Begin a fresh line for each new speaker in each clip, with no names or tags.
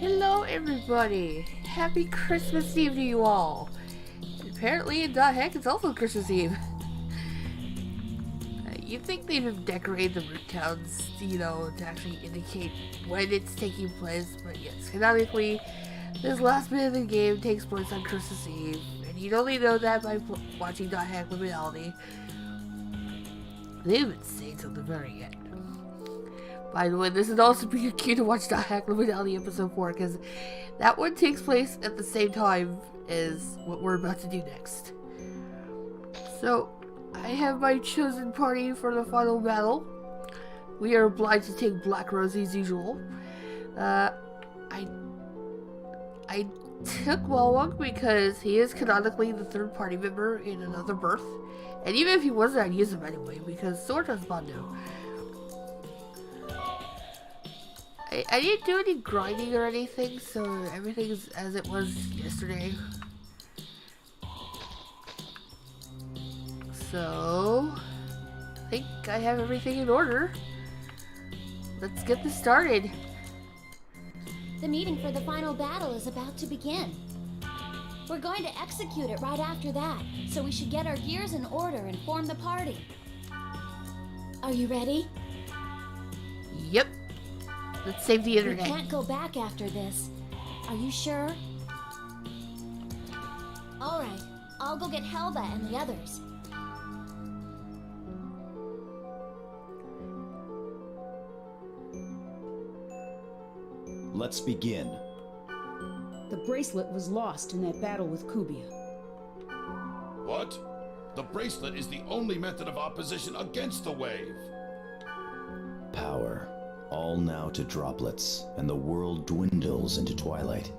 Hello everybody! Happy Christmas Eve to you all! And apparently in .heck it's also Christmas Eve. You'd think they'd have decorated the root towns, to actually indicate when it's taking place, but yes, canonically, this last bit of the game takes place on Christmas Eve, and you'd only know that by watching .heck Liminality. They even say till the very end. By the way, this would also be a cue to watch .heck Liminality episode 4, because that one takes place at the same time as what we're about to do next. So, I have my chosen party for the final battle. We are obliged to take Black Rosie as usual. I took Walwug because he is canonically the third party member in Another Birth. And even if he wasn't, I'd use him anyway, because Sword does Bondo. I didn't do any grinding or anything, so everything is as it was yesterday. So, I think I have everything in order. Let's get this started.
The meeting for the final battle is about to begin. We're going to execute it right after that, so we should get our gears in order and form the party. Are you ready?
Yep. Let's save the internet.
We can't go back after this. Are you sure? Alright, I'll go get Helba and the others.
Let's begin.
The bracelet was lost in that battle with Kubia.
What? The bracelet is the only method of opposition against the wave.
Power. All now to droplets, and the world dwindles into twilight.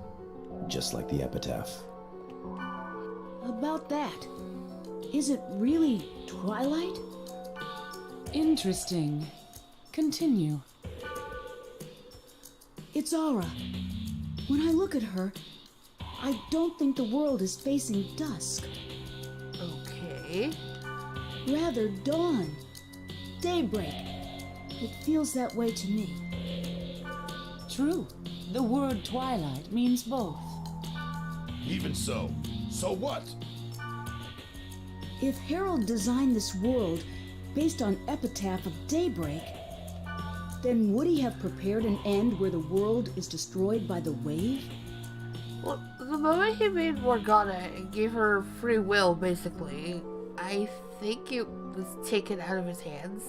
Just like the epitaph.
About that, is it really twilight?
Interesting. Continue.
It's Aura. When I look at her, I don't think the world is facing dusk.
Okay.
Rather dawn. Daybreak. It feels that way to me.
True. The word twilight means both.
Even so. So what?
If Harold designed this world based on epitaph of daybreak, then would he have prepared an end where the world is destroyed by the wave?
Well, the moment he made Morgana and gave her free will, basically, I think it was taken out of his hands.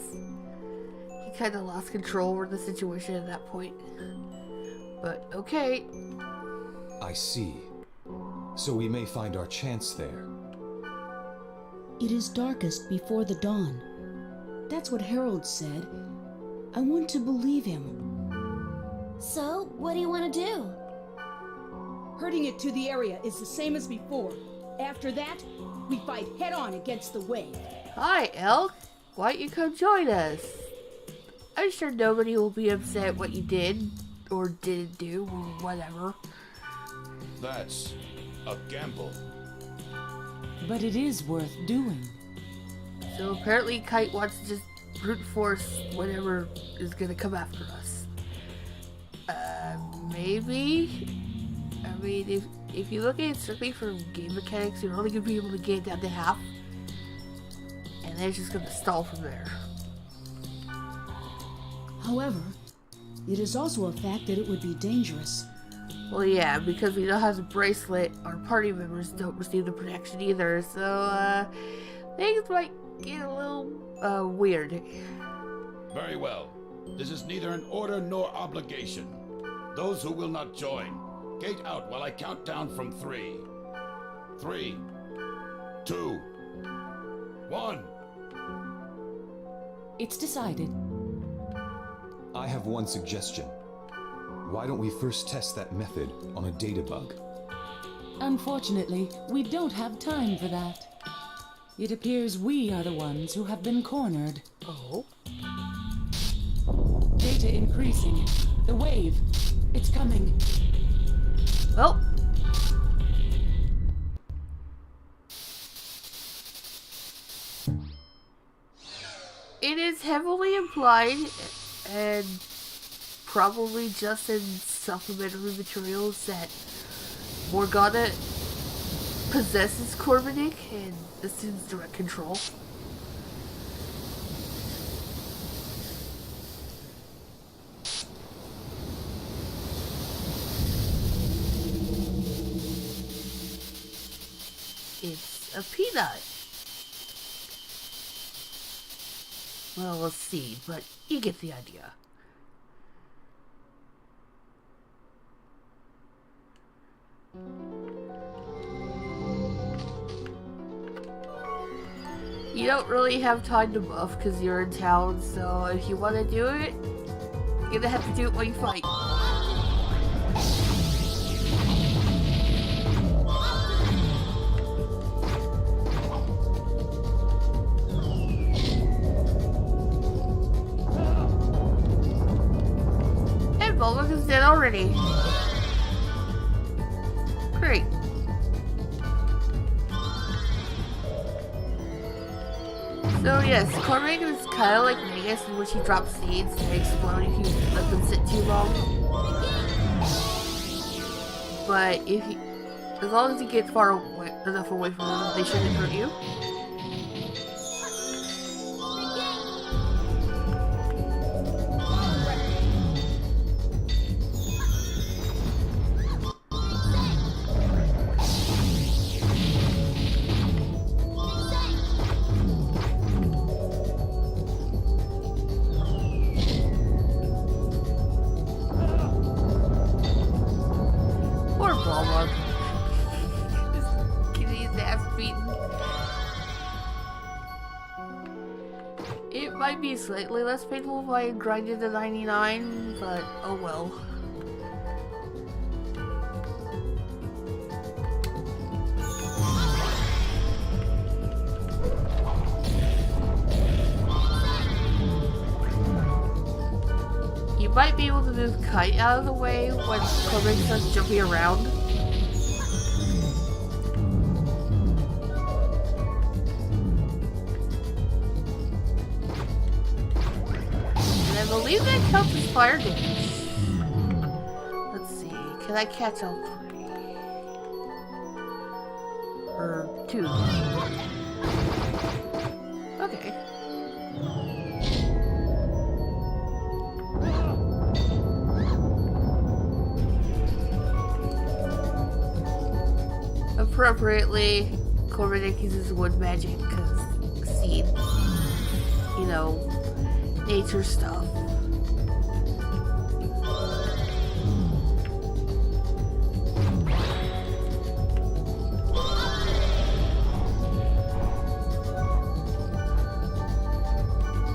He kind of lost control over the situation at that point. But, okay.
I see. So we may find our chance there.
It is darkest before the dawn. That's what Harold said. I want to believe him.
So, what do you want to do?
Herding it to the area is the same as before. After that, we fight head-on against the wave.
Hi, Elk. Why don't you come join us? I'm sure nobody will be upset what you did, or didn't do, or whatever.
That's a gamble.
But it is worth doing.
So apparently Kite wants to just brute force whatever is gonna come after us. Maybe? I mean, if you look at it strictly from game mechanics, you're only gonna be able to get it down to half. And then it's just gonna stall from there.
However, it is also a fact that it would be dangerous.
Well, yeah, because we don't have the bracelet, our party members don't receive the protection either, so, things might get a little, weird.
Very well. This is neither an order nor obligation. Those who will not join, gate out while I count down from 3. 3, 2, 1.
It's decided.
I have one suggestion. Why don't we first test that method on a data bug?
Unfortunately, we don't have time for that. It appears we are the ones who have been cornered.
Oh?
Data increasing. The wave. It's coming.
Well. It is heavily implied and probably just in supplementary materials that Morgana possesses Corbenik and assumes direct control. It's a peanut. Well, we'll see, but you get the idea. You don't really have time to buff because you're in town, so if you want to do it, you're gonna have to do it while you fight. And Bulwark is dead already. Great. So yes, Corbenik is kind of like Magus in which he drops seeds that explode if you let them sit too long. But if you, as long as you get far away, enough away from them, they shouldn't hurt you. It might be slightly less painful if I grinded to 99, but oh well. You might be able to move Kite out of the way when Corbenik starts jumping around. I believe that counts as fire damage. Let's see, can I catch all three? Or two? Okay. Appropriately, Corbenik uses wood magic because seed, you know, nature stuff.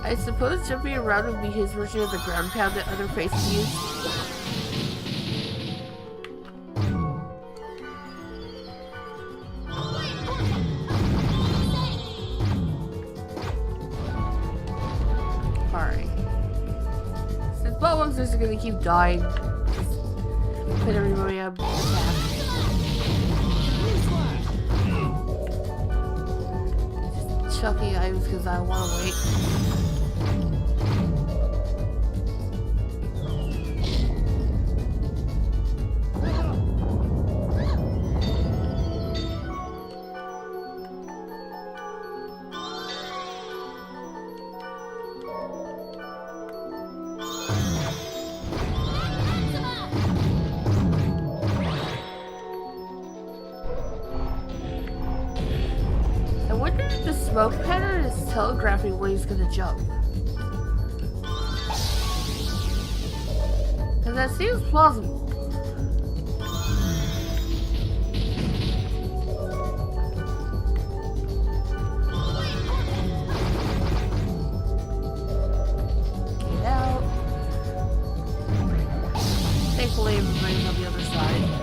I suppose jumping around would be his version of the ground pound that other faces use. Alright. Since Bulwark's just gonna keep dying, just put everybody up attack. Just chucking items because I want to wait. I wonder if the smoke pattern is telegraphing when he's gonna jump. And that seems plausible. Get out. Thankfully, everybody's on the other side.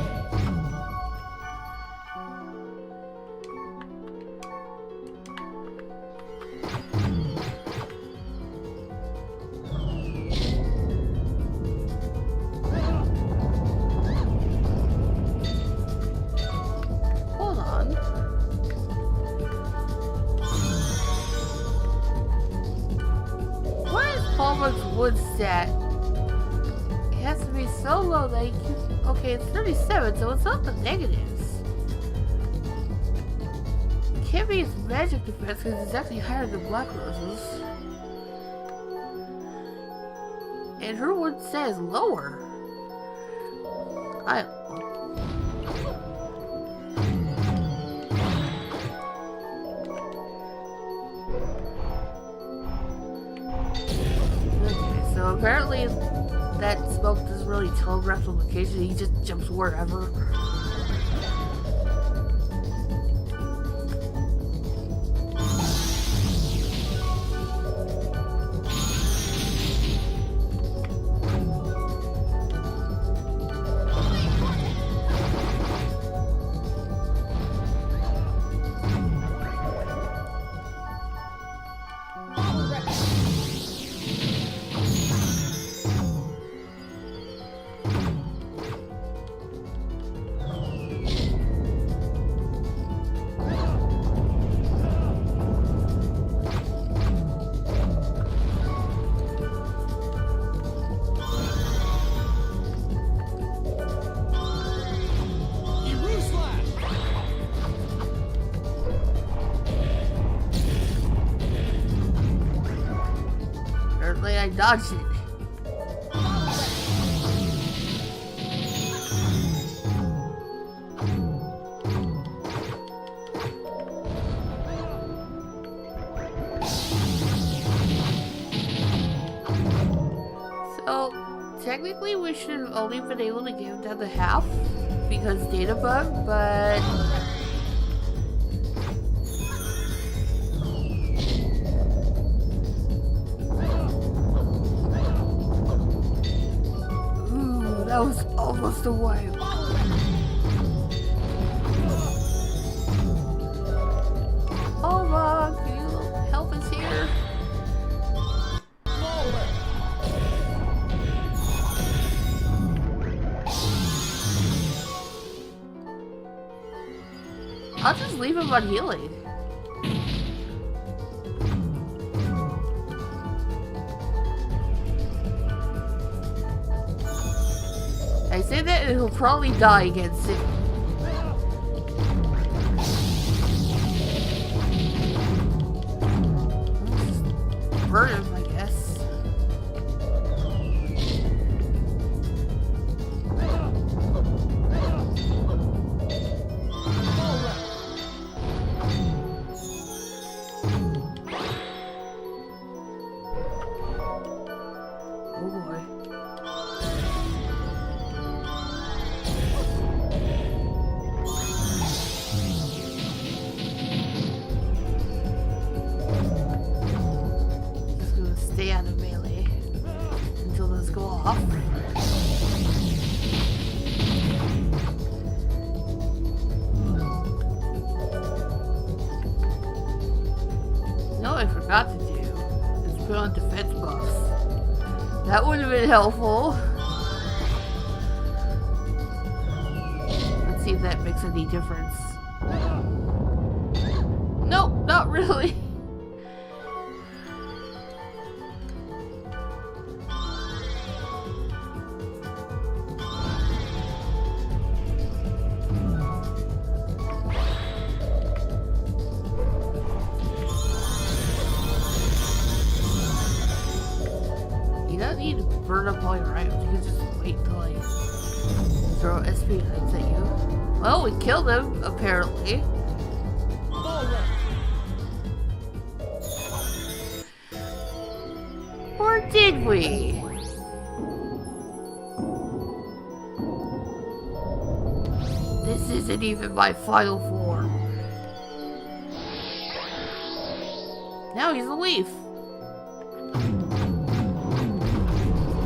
Hold on. What is Bulwark's wood stat? has to be so low that you can... Okay, it's 37, so it's not the negatives. It can't be its magic defense because it's actually higher than Black Rose's. And her one says lower. I don't know. Okay, so apparently that smoke doesn't really telegraph the location, he just jumps wherever. Apparently I dodged it. So, technically we should have only been able to give down the half because data bug, but... Ooh, that was almost a wipe. Alma, can you help us here? I'll just leave him on healing. I say that and he'll probably die again soon. Burn him, I guess. Oh boy. Just gonna stay out of melee until those go off. No, I forgot to do is put on defense buffs. That would have been helpful. Let's see if that makes any difference. Nope, not really. You don't need to burn up all your items. You can just wait till I throw SP things at you. Well, we killed him, apparently. Or did we? This isn't even my final form. Now he's a leaf.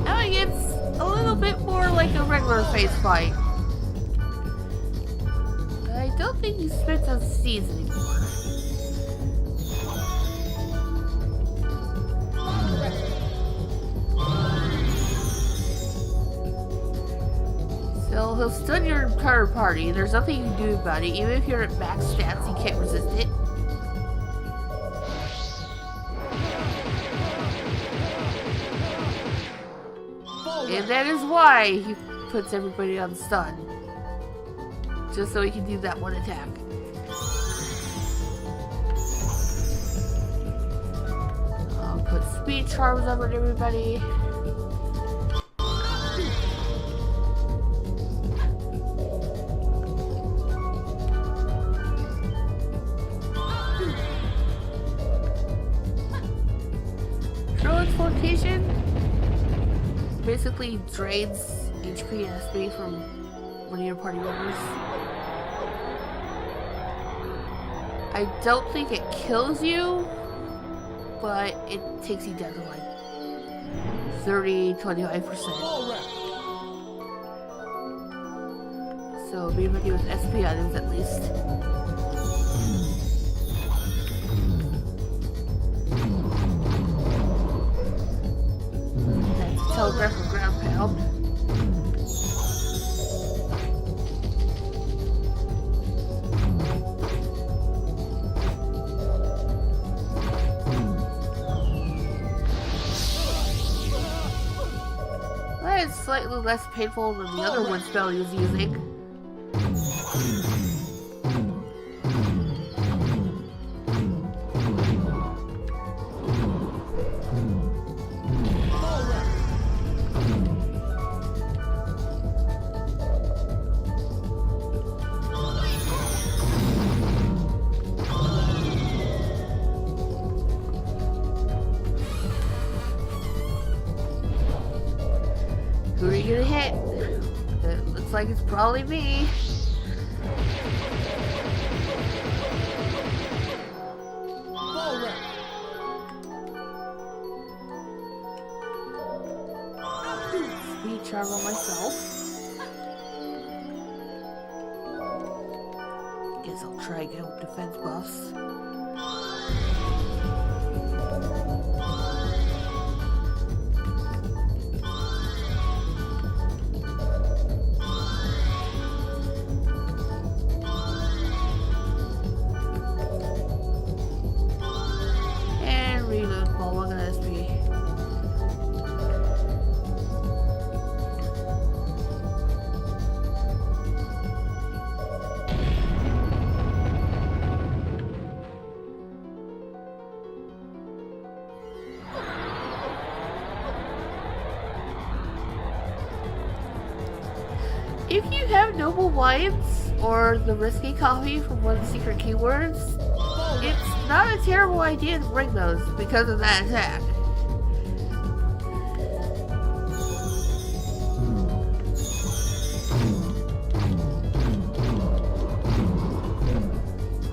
Now he gets a little bit more like a regular face fight. I don't think he spits on seeds anymore. So he'll stun your entire party, and there's nothing you can do about it. Even if you're at max stats, you can't resist it. And that is why he puts everybody on stun. Just so he can do that one attack. I'll put speed charms over everybody. Transportation basically drains HP and SP from one of your party members. I don't think it kills you, but it takes you down to like 30-25%. So be ready with SP items at least. Telegraph or ground pound. That is slightly less painful than the other one spell he was using. Who are you gonna hit? It looks like it's probably me. Speed charm on myself. Guess I'll try again with defense buffs. If you have noble wines or the risky coffee from one of the secret keywords, it's not a terrible idea to bring those because of that attack.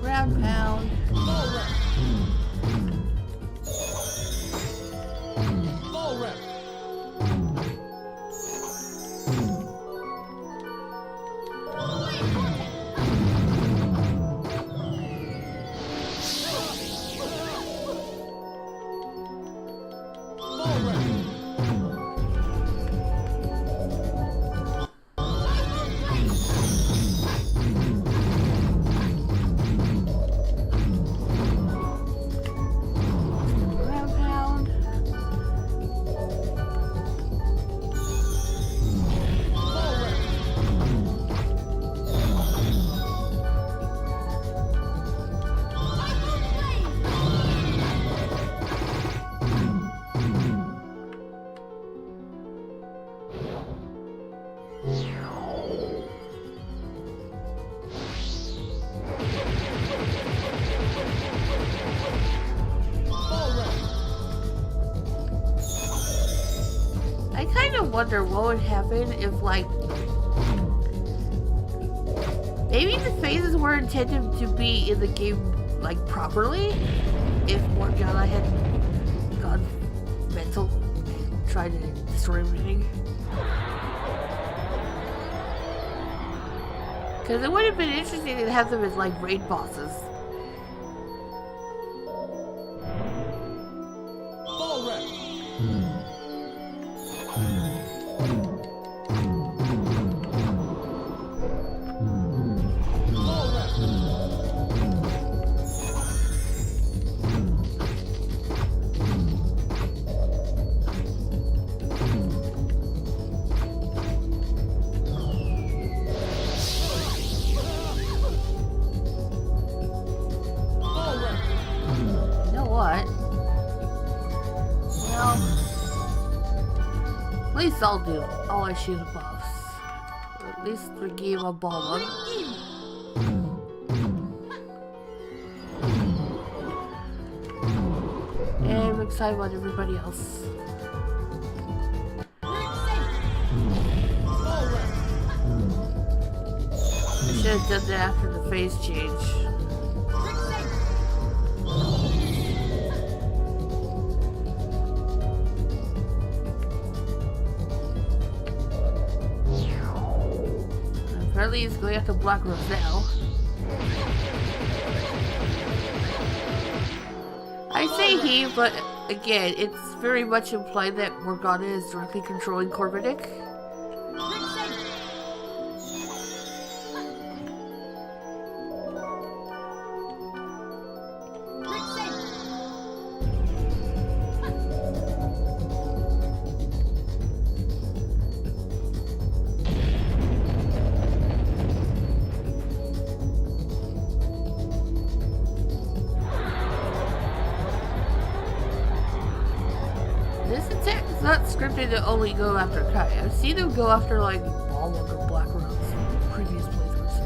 Ground pound. I kind of wonder what would happen if, like, maybe the phases were intended to be in the game, like, properly. If Morgana had gone mental and tried to destroy everything. Because it would have been interesting to have them as, like, raid bosses. what? Well, at least I'll do it. I'll issue the buffs. At least regain a ball. And I'm excited about everybody else. I should have done that after the phase change. Apparently he's going after Black Rose now. I say he, but again, it's very much implied that Morgana is directly controlling Corbenik. This attack is not scripted to only go after Kai. I've seen him go after like Ballwalk or Black Rose in previous playthroughs.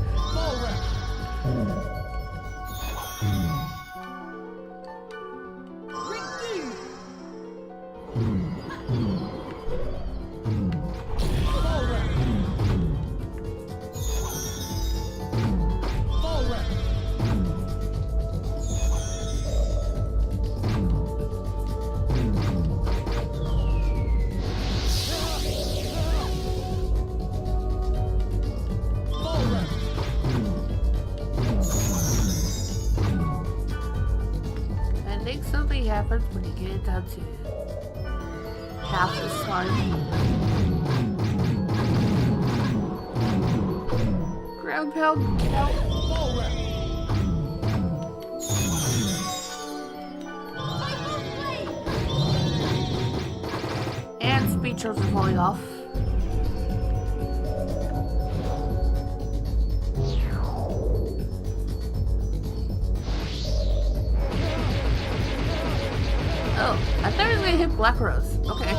I think something happens when you get it down to half this time. Ground pound, get out. And speed charts are falling off. Oh, I thought he was gonna hit Black Rose. Okay.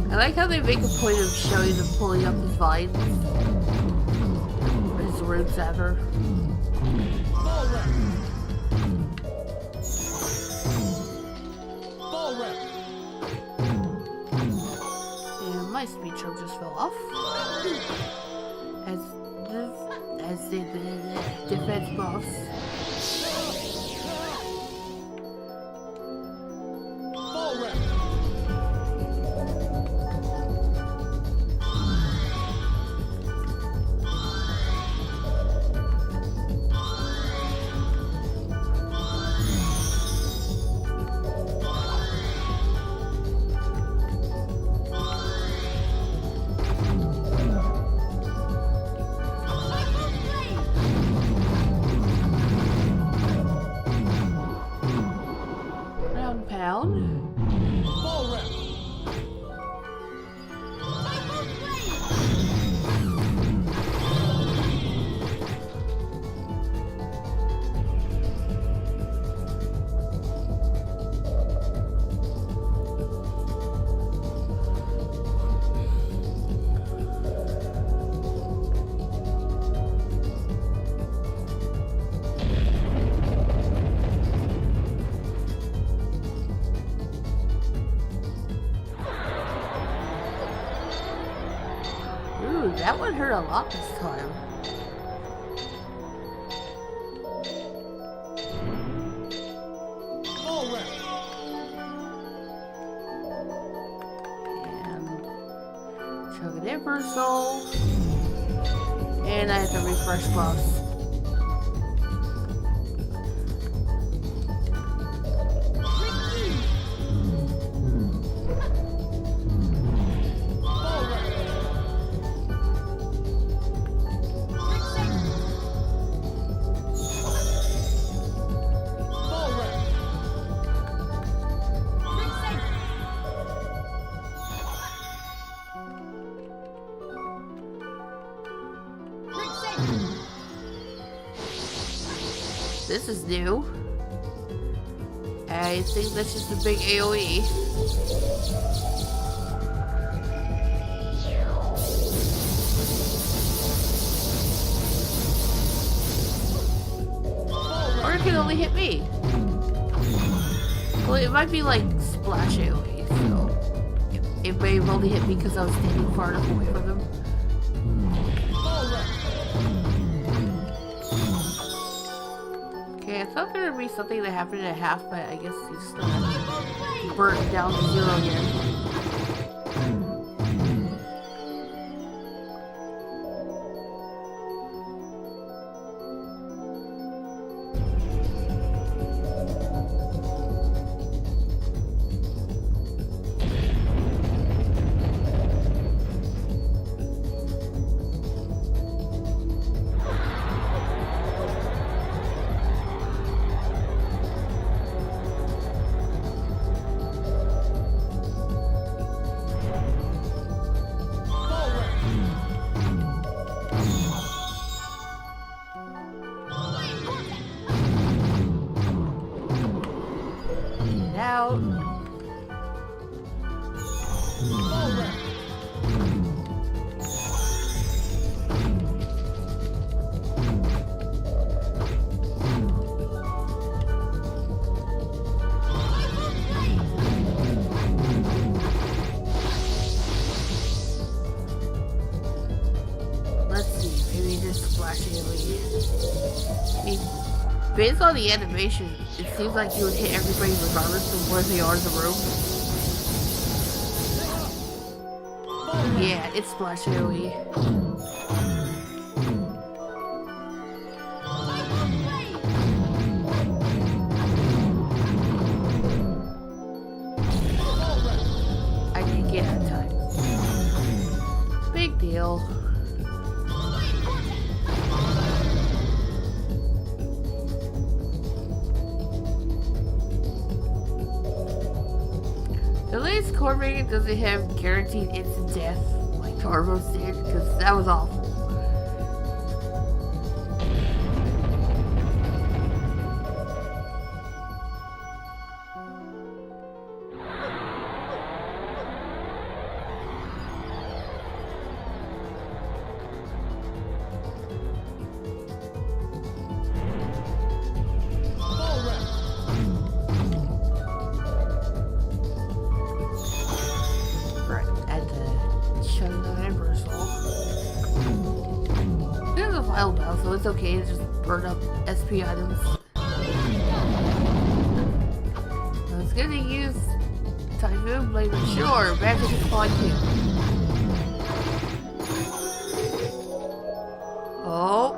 I like how they make a point of showing him pulling up his vines. Or his roots ever. And my speed charm just fell off. As did the defense buffs. That one hurt a lot this time. And Chug an Emperor Soul. And I have to refresh buffs. This is new. I think that's just a big AoE. Or it can only hit me. Well, it might be like splash AoE, so it may have only hit me because I was standing far enough away from them. Okay, I thought there would be something that happened in a half, but I guess you just burnt it down to 0 again. Out. Let's see, maybe just splash AoE. I mean, based on the animation, it seems like you would hit everybody regardless of where they are in the room. Yeah, it's splash AoE. I didn't get out of time. Big deal. At least Corbenik doesn't have guaranteed instant death like Tarvos did, because that was awful. So it's okay to just burn up SP items. I was gonna use Typhoon Blade, but sure, magic is fine too. Oh.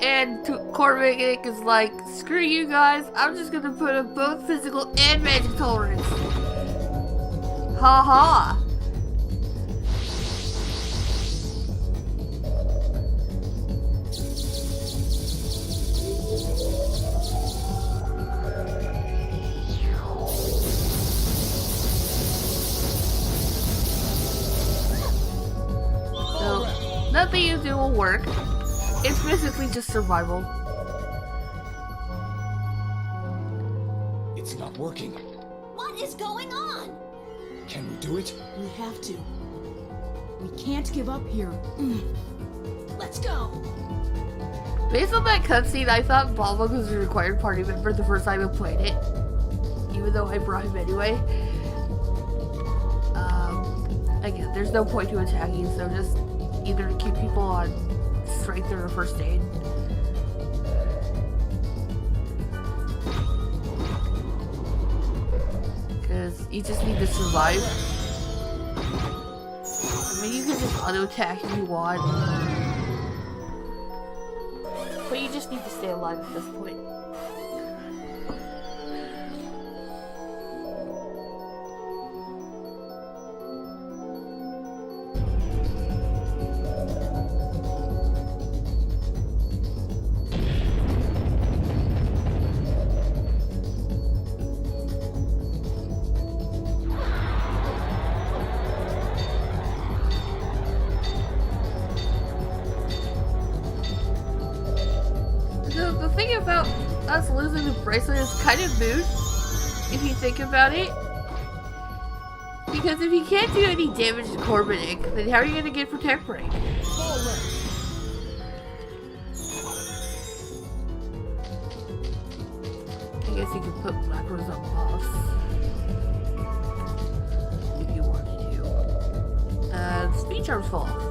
And Corbenik is like, screw you guys, I'm just gonna put up both physical and magic tolerance. Ha ha! So, nothing you do will work. It's basically just survival.
It's not working.
What is going on?
Can we do it?
We have to. We can't give up here. Let's go.
Based on that cutscene, I thought Balmog was a required party member the first time I played it. Even though I brought him anyway. Again, there's no point to attacking, so just either keep people on strength or first aid. You just need to survive. I mean, you can just auto attack if you want. But you just need to stay alive at this point. The thing about us losing the bracelet is kind of moot, if you think about it. Because if you can't do any damage to Corbenik, then how are you going to get Protect Break? I guess you could put Black Rose on boss. If you wanted to. Speed Charms fall off.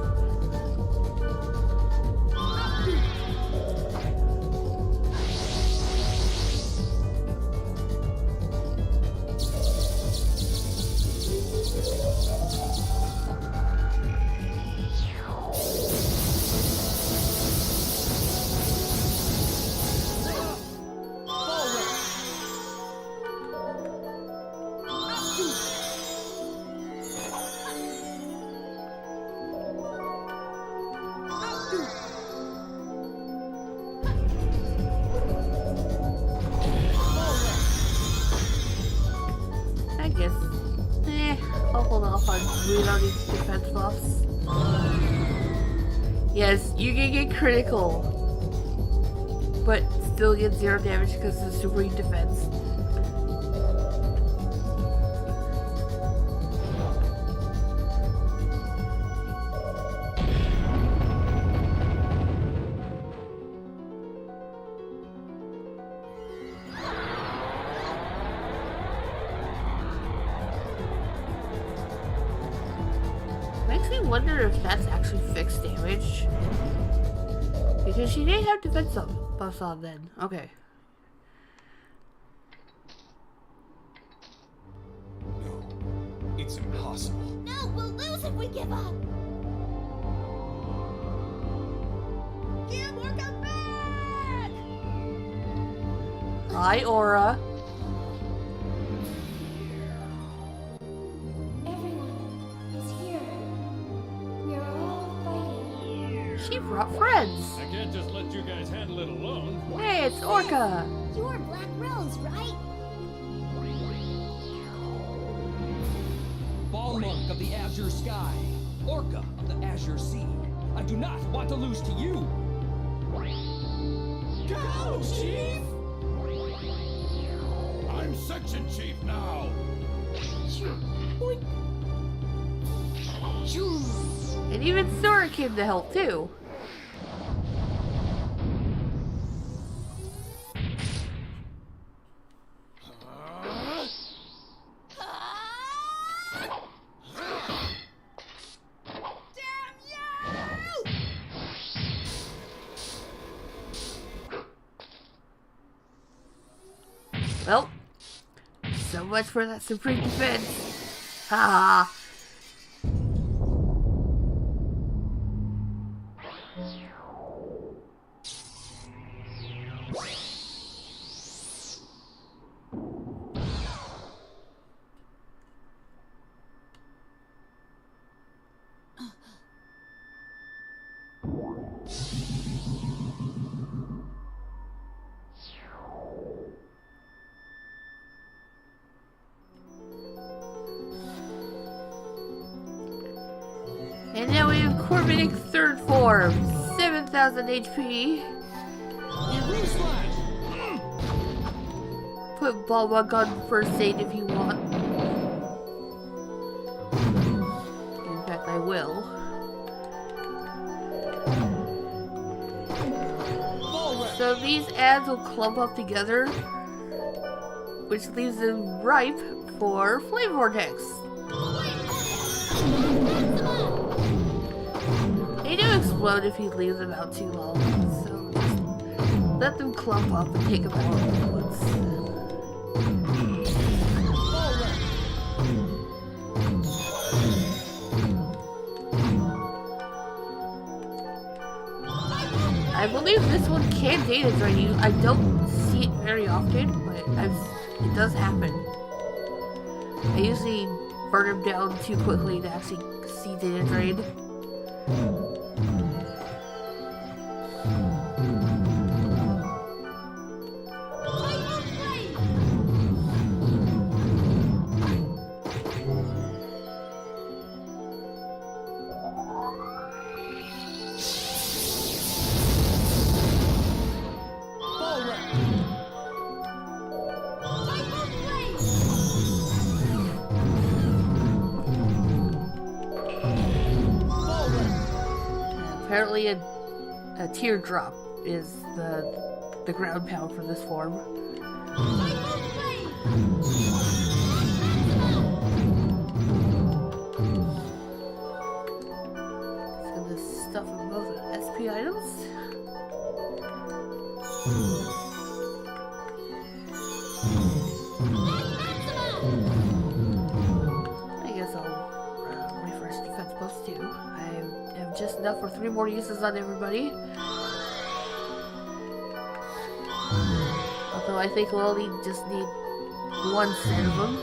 I'll hold off on doing all these defense buffs. Yes, you can get critical, but still get 0 damage because of supreme defense. Makes me wonder if that's actually fixed damage. Because she didn't have defense buffs on then. Okay.
No, it's impossible.
No, we'll lose if we give up. Give Orca back!
Hi, Aura. She brought friends.
I can't just let you guys handle it alone.
Hey, it's Orca.
You're Black Rose, right?
Ball Monk of the Azure Sky, Orca of the Azure Sea. I do not want to lose to you.
Go, Chief! I'm Section Chief now.
And even Sora came to help too. Well, so much for that supreme defense. Ha ha. And now we have Corbenik third form, 7,000 HP. Put Bulwark on first aid if you want. In fact, I will. So these ads will clump up together, which leaves them ripe for Flame Vortex. They do explode if you leave them out too long, so just let them clump up and take them out all at once. I believe this one can data drain you. I don't see it very often, but it does happen. I usually burn them down too quickly to actually see data drain. Apparently a teardrop is the ground pound for this form. So this stuff in both SP items. I guess I'll refresh defense post too. I have just enough for 3 more uses on everybody. Although I think we'll only just need 1 set of them.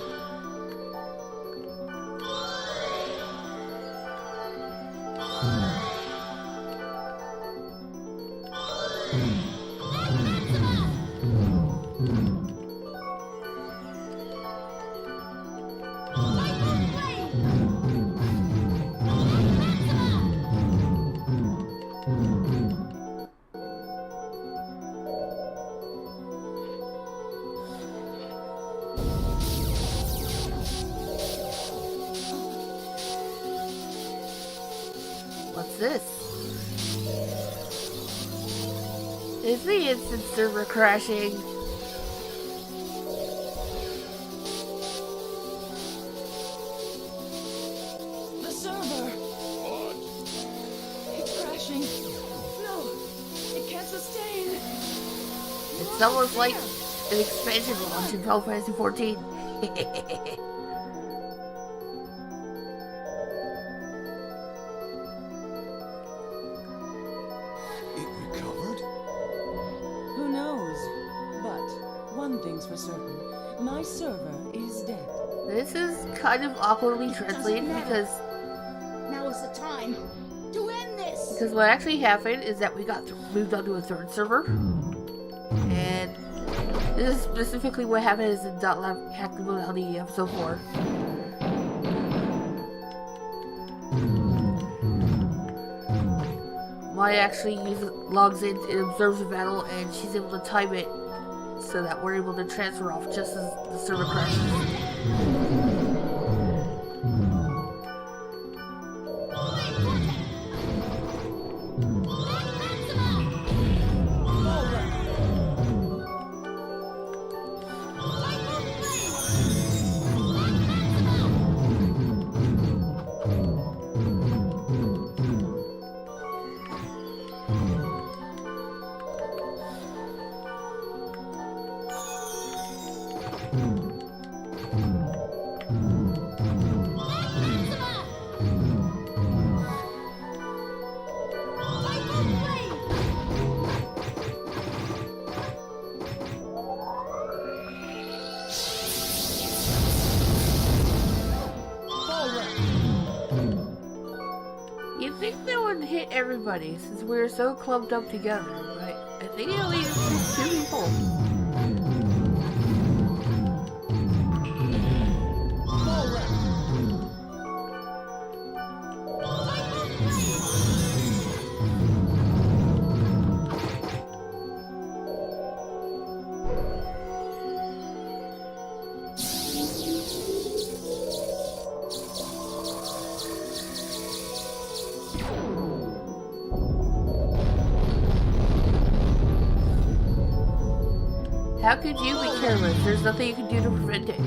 What's this? Is the instant server crashing?
The server!
What?
It's crashing. No, it can't sustain.
It's almost like an expansion launch in Final Fantasy 14.
Who knows? But one thing's for certain. My server is dead.
This is kind of awkwardly translated because
Now is the time to end this.
what actually happened is that we got moved onto a 3rd server. And this is specifically what happened is in .lab Hack the Modality episode 4. Maya actually logs in and observes the battle, and she's able to time it so that we're able to transfer off just as the server crashes. You'd think that would hit everybody since we're so clumped up together, but I think it only hits 2 people. How could you be careless? There's nothing you can do to prevent it.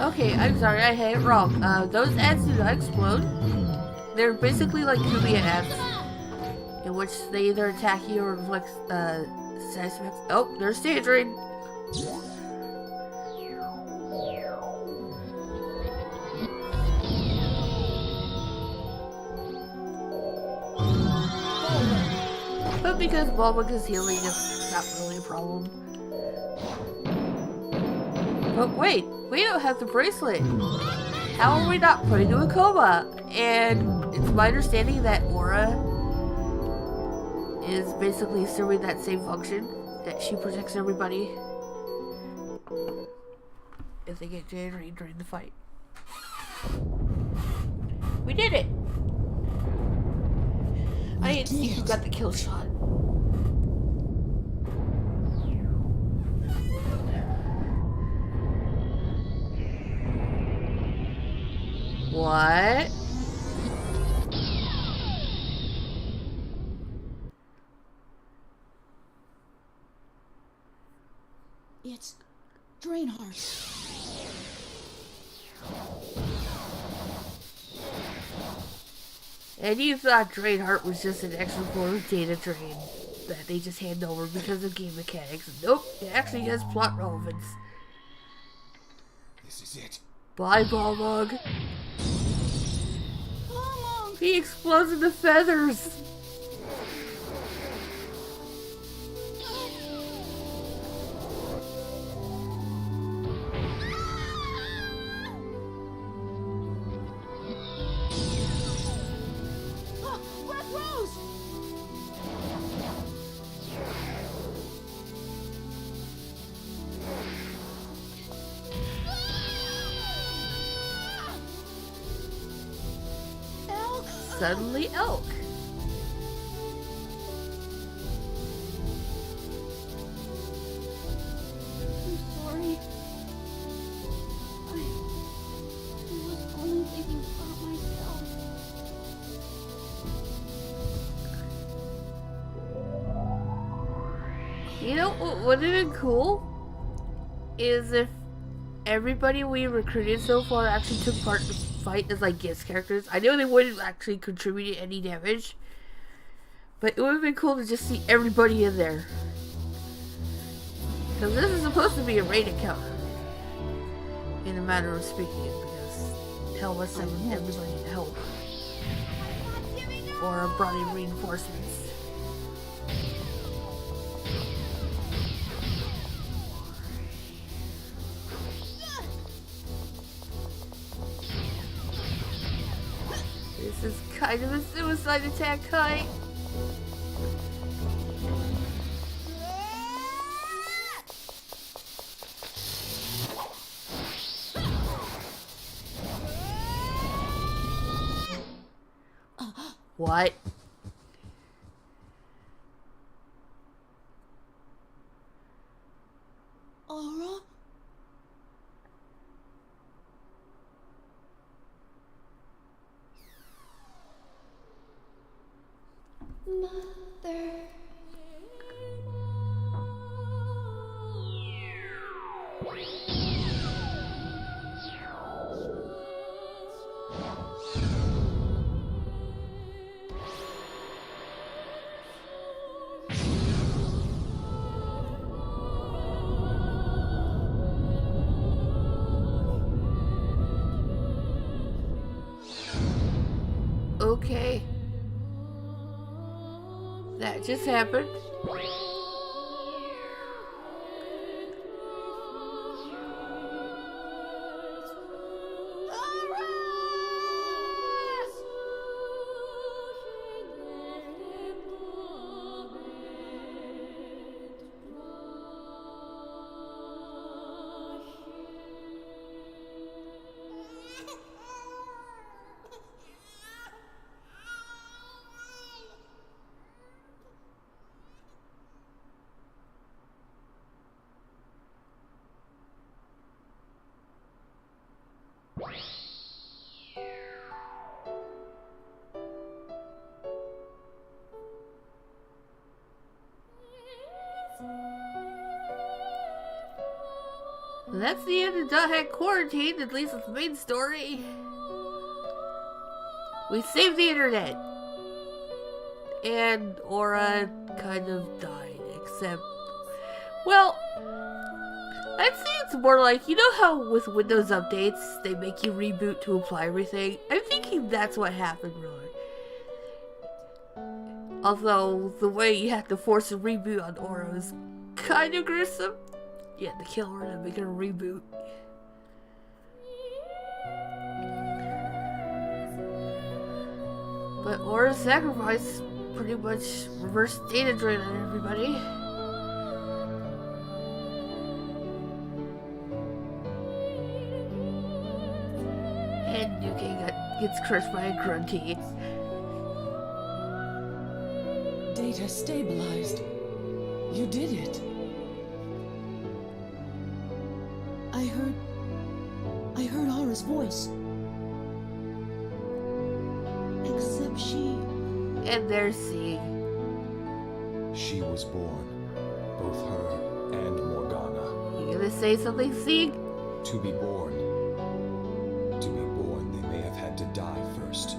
Okay, I'm sorry, I had it wrong. Those ants do not explode. They're basically like Kubian ants, in which they either attack you or inflict side effects. Oh, there's Tangerine. But because Bulbug is healing, it's not really a problem. But wait, we don't have the bracelet. How are we not put into a coma? And it's my understanding that Aura is basically serving that same function, that she protects everybody if they get Tangerine during the fight. We did it! I didn't think you got the kill shot. What?
It's Draenheart.
And you thought Draenheart was just an extra form of data drain that they just hand over because of game mechanics. Nope, it actually has plot relevance.
This is it.
Bye, Bulbug. He explodes into feathers.
Black Rose!
Suddenly elk.
I'm sorry. I was only thinking about myself.
You know what would have been cool? Is if everybody we recruited so far actually took part in the fight as like guest characters. I know they wouldn't actually contribute any damage, but it would have been cool to just see everybody in there. Because this is supposed to be a raid account, in a matter of speaking, because Helma sent everybody to help. Or brought in reinforcements. This is kind of a suicide attack, Kai. What?
Aura?
Mother.
Okay. That just happened. That's the end of Dot Quarantine, at least it's the main story. We saved the internet. And Aura kind of died, except... Well, I'd say it's more like, you know how with Windows updates, they make you reboot to apply everything? I'm thinking that's what happened, really. Although, the way you have to force a reboot on Aura is kind of gruesome. You have to kill her to make her reboot. But Aura's sacrifice pretty much reversed data drain on everybody. And Nuke gets crushed by a grunty.
Data stabilized. You did it.
I heard Aura's voice. Except she...
And there's C.
She was born, both her and Morgana.
You gonna say something, C?
To be born, they may have had to die first.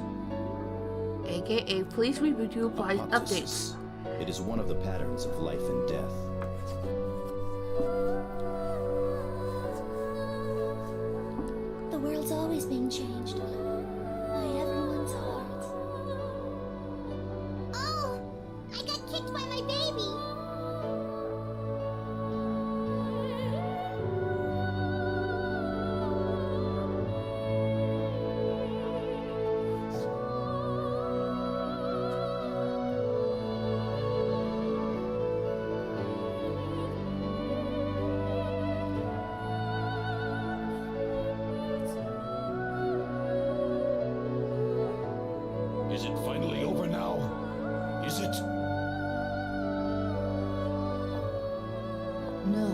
AKA, please reboot to apply updates.
Apoptosis. It is one of the patterns of life and death.
The world's always being changed by everyone's hearts. Oh! I got kicked by my baby!
Is it finally over now? Is it?
No.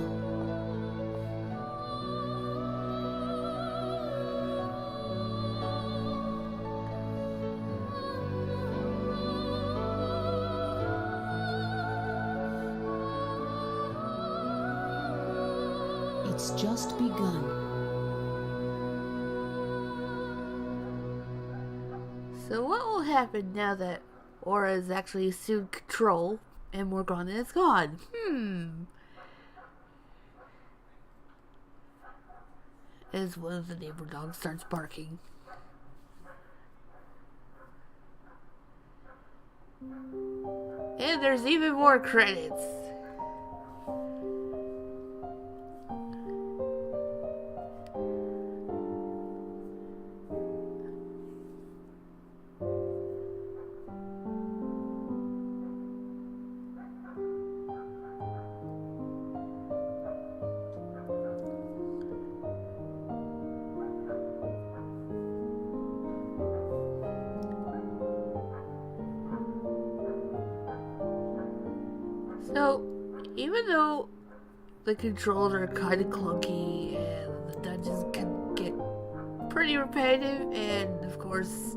It's just begun.
So what will happen now that Aura is actually assumed control and Morgana is gone? As one of the neighbor dogs starts barking. And there's even more credits. So, even though the controls are kind of clunky and the dungeons can get pretty repetitive, and of course,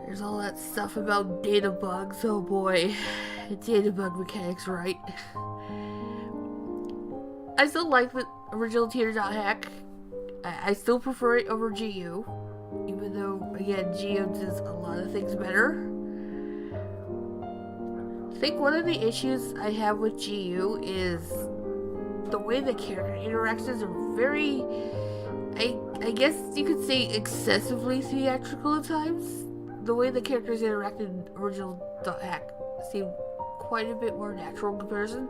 there's all that stuff about data bugs. Oh boy, data bug mechanics, right? I still like the original Teeter.hack. I still prefer it over GU, even though, again, GU does a lot of things better. I think one of the issues I have with GU is the way the character interactions are very, I guess you could say excessively theatrical at times. The way the characters interact in original .hack seem quite a bit more natural in comparison.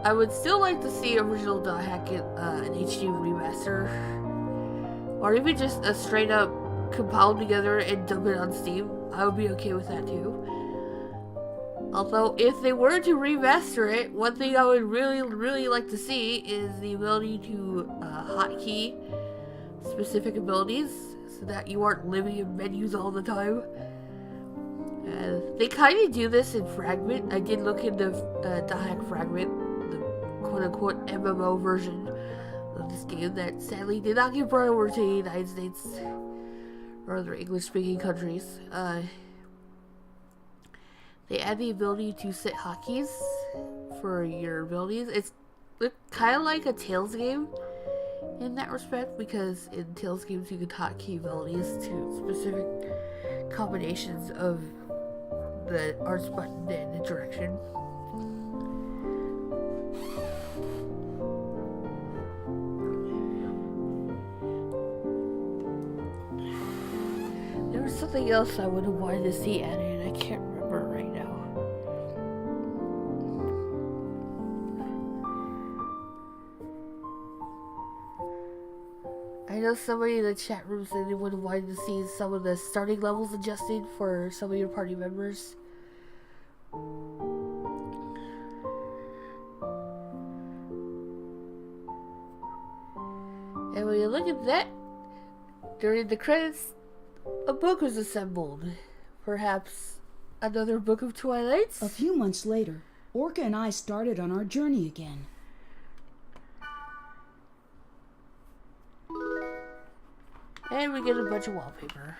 I would still like to see original .hack get an HD remaster, or even just a straight up compiled together and dump it on Steam. I would be okay with that too. Although, if they were to remaster it, one thing I would really like to see is the ability to hotkey specific abilities, so that you aren't living in menus all the time. They kind of do this in Fragment. I did look into .hack Fragment, quote-unquote MMO version of this game that sadly did not get brought over to the United States, or or other English-speaking countries. They add the ability to set hotkeys for your abilities. It's kind of like a Tales game in that respect, because in Tales games you can hotkey abilities to specific combinations of the arts button and the direction. There was something else I would have wanted to see added, I can't remember right now. I know somebody in the chat room said they would have wanted to see some of the starting levels adjusted for some of your party members. And when you look at that, during the credits, a book was assembled. Perhaps another Book of Twilights?
A few months later, Orca and I started on our journey again.
And we get a bunch of wallpaper.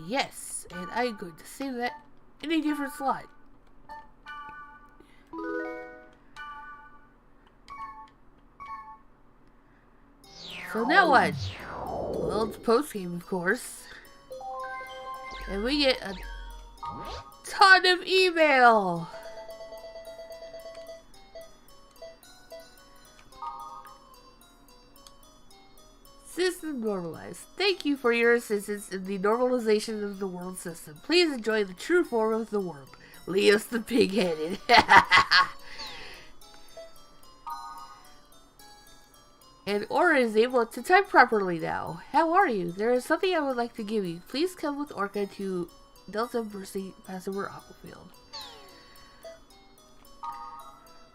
Yes, and I'm going to save that in a different slot. So now what? Well, it's post-game, of course. And we get a ton of email! System normalized. Thank you for your assistance in the normalization of the world system. Please enjoy the true form of the world. Leos the pig-headed. And Aura is able to type properly now. How are you? There is something I would like to give you. Please come with Orca to Delta Mercy Passover Aquafield.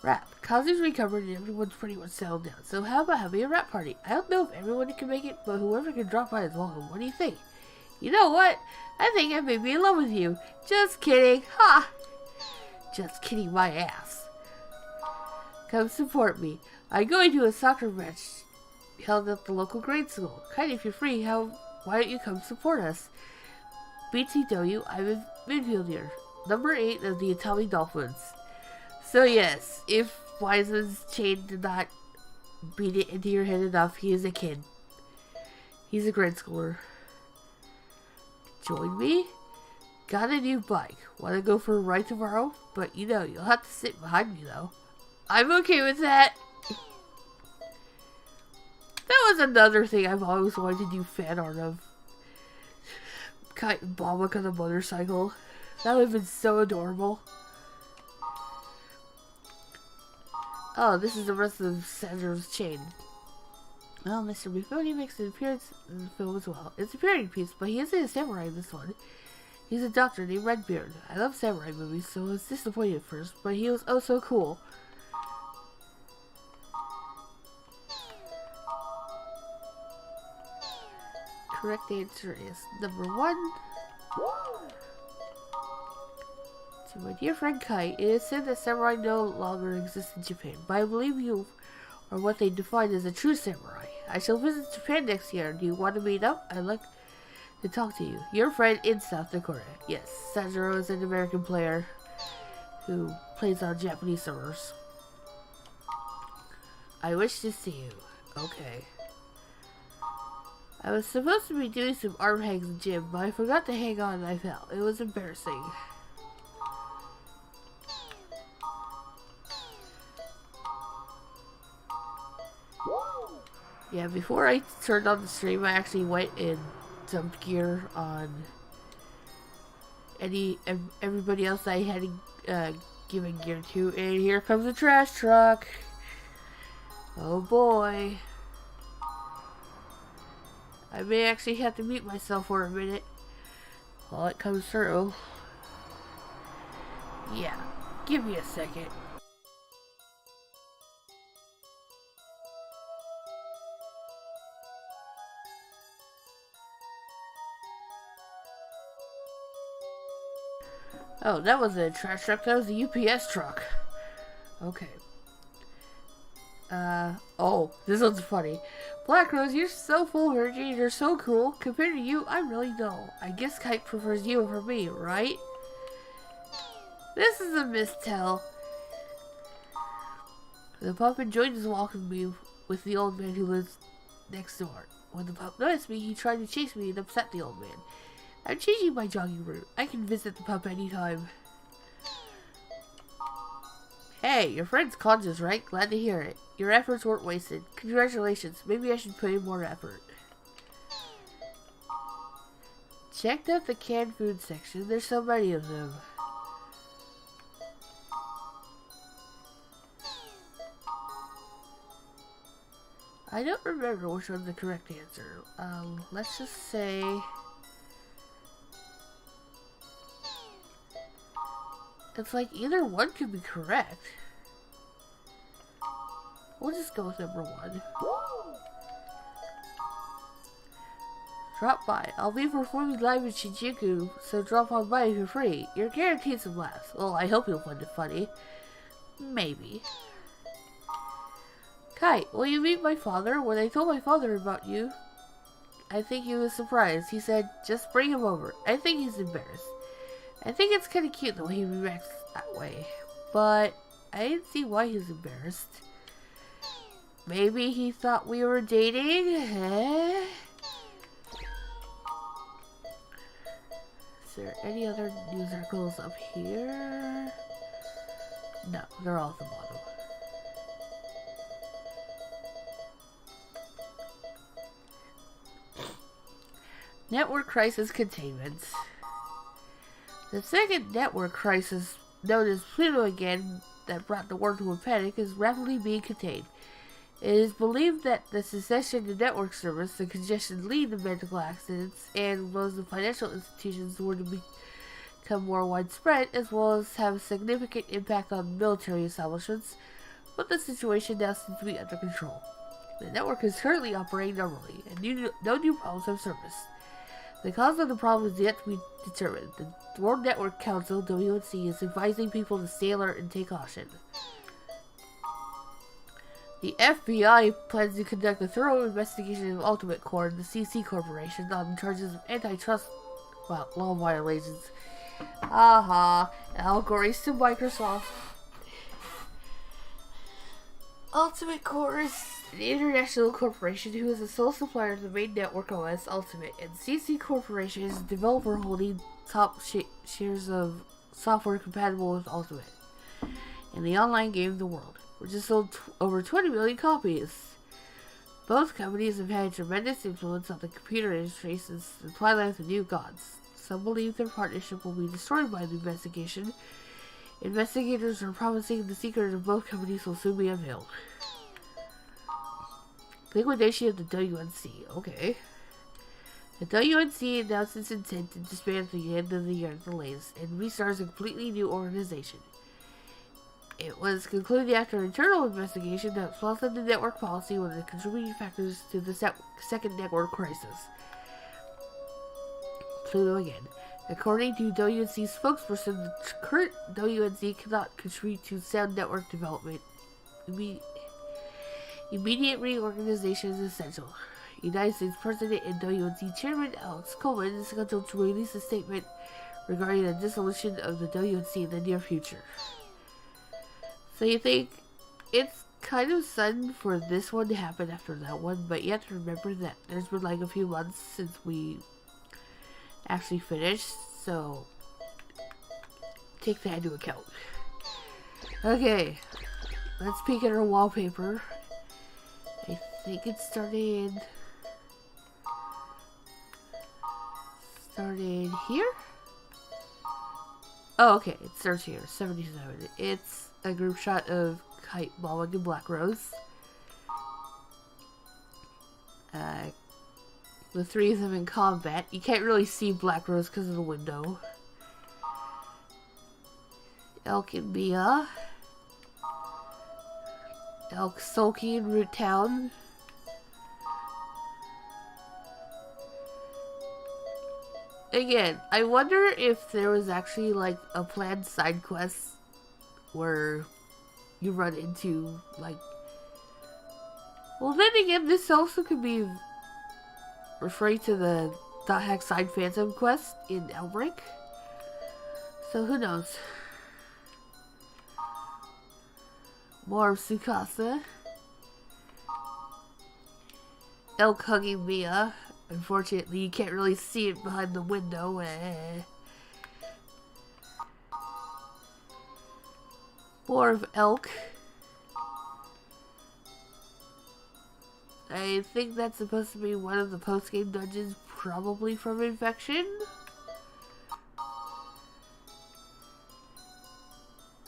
Rap. Kazu's recovered and everyone's pretty much settled down. So how about having a rap party? I don't know if everyone can make it, but whoever can drop by is welcome. What do you think? You know what? I think I may be in love with you. Just kidding. Ha! Just kidding my ass. Come support me. I'm going to a soccer match held at the local grade school. Kind of if you're free, why don't you come support us? BTW, I'm a midfielder. Number 8 of the Atomic Dolphins. So yes, if Wiseman's chain did not beat it into your head enough, he is a kid. He's a grade schooler. Join me? Got a new bike. Wanna go for a ride tomorrow? But you know, you'll have to sit behind me though. I'm okay with that. That was another thing I've always wanted to do fan art of. Kite and Bob on a motorcycle. That would have been so adorable. Oh, this is the rest of Sandra's chain. Well, Mr. Mifune makes an appearance in the film as well. It's a period piece, but he isn't a samurai in this one. He's a doctor named Redbeard. I love samurai movies, so I was disappointed at first, but he was oh so cool. Correct answer is number 1. To my dear friend Kai, it is said that samurai no longer exist in Japan, but I believe you are what they define as a true samurai. I shall visit Japan next year. Do you want to meet up? I'd like to talk to you. Your friend in South Dakota. Yes, Sanjuro is an American player who plays on Japanese servers. I wish to see you. Okay. I was supposed to be doing some arm hangs in the gym, but I forgot to hang on and I fell. It was embarrassing. Yeah, before I turned on the stream, I actually went and dumped gear on everybody else I had given gear to, and here comes a trash truck. Oh boy. I may actually have to mute myself for a minute while it comes through. Yeah, give me a second. Oh, that wasn't a trash truck, that was a UPS truck. Okay. Oh, this one's funny. Black Rose, you're so full of energy and you're so cool. Compared to you, I'm really dull. I guess Kite prefers you over me, right? This is a mistell. The pup enjoyed his walk with me with the old man who lives next door. When the pup noticed me, he tried to chase me and upset the old man. I'm changing my jogging route. I can visit the pup anytime. Hey, your friend's conscious, right? Glad to hear it. Your efforts weren't wasted. Congratulations. Maybe I should put in more effort. Checked out the canned food section. There's so many of them. I don't remember which one's the correct answer. Let's just say... It's like either one could be correct. We'll just go with number 1. Drop by. I'll be performing live in Shinjuku, so drop on by if you're free. You're guaranteed some laughs. Well, I hope you'll find it funny. Maybe. Kite, will you meet my father? When I told my father about you, I think he was surprised. He said, just bring him over. I think he's embarrassed. I think it's kind of cute the way he reacts that way. But I didn't see why he's embarrassed. Maybe he thought we were dating? Eh? Is there any other news articles up here? No, they're all at the bottom. Network crisis containment. The second network crisis, known as Pluto again, that brought the world to a panic, is rapidly being contained. It is believed that the cessation of network service, the congestion leading to medical accidents, and woes of financial institutions were to become more widespread, as well as have a significant impact on military establishments, but the situation now seems to be under control. The network is currently operating normally, and no new problems have surfaced. The cause of the problem is yet to be determined. The World Network Council, WNC, is advising people to stay alert and take caution. The FBI plans to conduct a thorough investigation of Ultimate Core and the CC Corporation on charges of antitrust law violations. Aha, Al Gore's to Microsoft. Ultimate Core is an international corporation who is the sole supplier of the main network OS Ultimate, and CC Corporation is a developer holding top shares of software compatible with Ultimate in the online game The World, which has sold over 20 million copies. Both companies have had tremendous influence on the computer industry since the twilight of the New Gods. Some believe their partnership will be destroyed by the investigation. Investigators are promising the secret of both companies will soon be unveiled. Liquidation of the WNC. Okay. The WNC announced its intent to disband at the end of the year delays and restart a completely new organization. It was concluded after internal investigation that flaws in the network policy were the contributing factors to the second network crisis. Pluto again. According to WNC spokesperson, the current WNC cannot contribute to sound network development. Immediate reorganization is essential. United States President and WNC Chairman Alex Coleman is scheduled to release a statement regarding the dissolution of the WNC in the near future. So you think it's kind of sudden for this one to happen after that one, but you have to remember that there's been like a few months since we actually finished, so take that into account. Okay, let's peek at our wallpaper. I think it started here? Oh, okay, it starts here, 77. It's a group shot of Kite, Balwig, and Black Rose. The three of them in combat. You can't really see Black Rose because of the window. Elk and Mia. Elk sulky in Root Town. Again, I wonder if there was actually like a planned side quest where you run into like. Well, then again, this also could be referring to the Dot Hack Side Phantom quest in Outbreak. So who knows? More of Tsukasa. Elk hugging Mia. Unfortunately, you can't really see it behind the window. More of Elk. I think that's supposed to be one of the post-game dungeons, probably from Infection.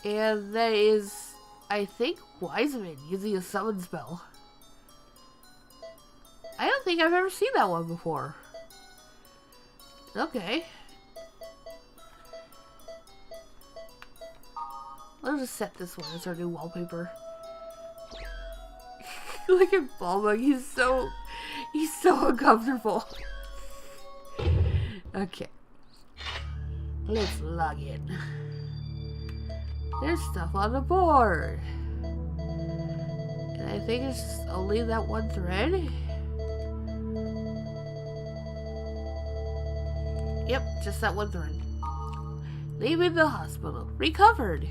And that is, I think, Wiseman using a summon spell. I don't think I've ever seen that one before. Okay. Let's just set this one as our new wallpaper. Look at Bulma, he's so uncomfortable. Okay. Let's log in. There's stuff on the board. And I think it's only that one thread. Yep, just that one thread. Leaving the hospital. Recovered.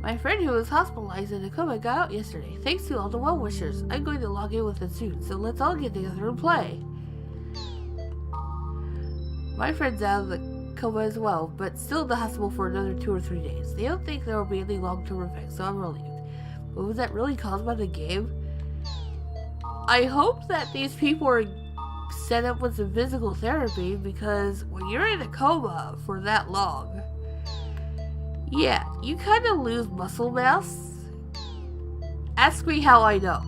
My friend who was hospitalized in a coma got out yesterday. Thanks to all the well-wishers. I'm going to log in with it soon, so let's all get together and play. My friend's out of the coma as well, but still in the hospital for another 2 or 3 days. They don't think there will be any long-term effects, so I'm relieved. But was that really caused by the game? I hope that these people are set up with some physical therapy, because when you're in a coma for that long, yeah, you kind of lose muscle mass. Ask me how I know.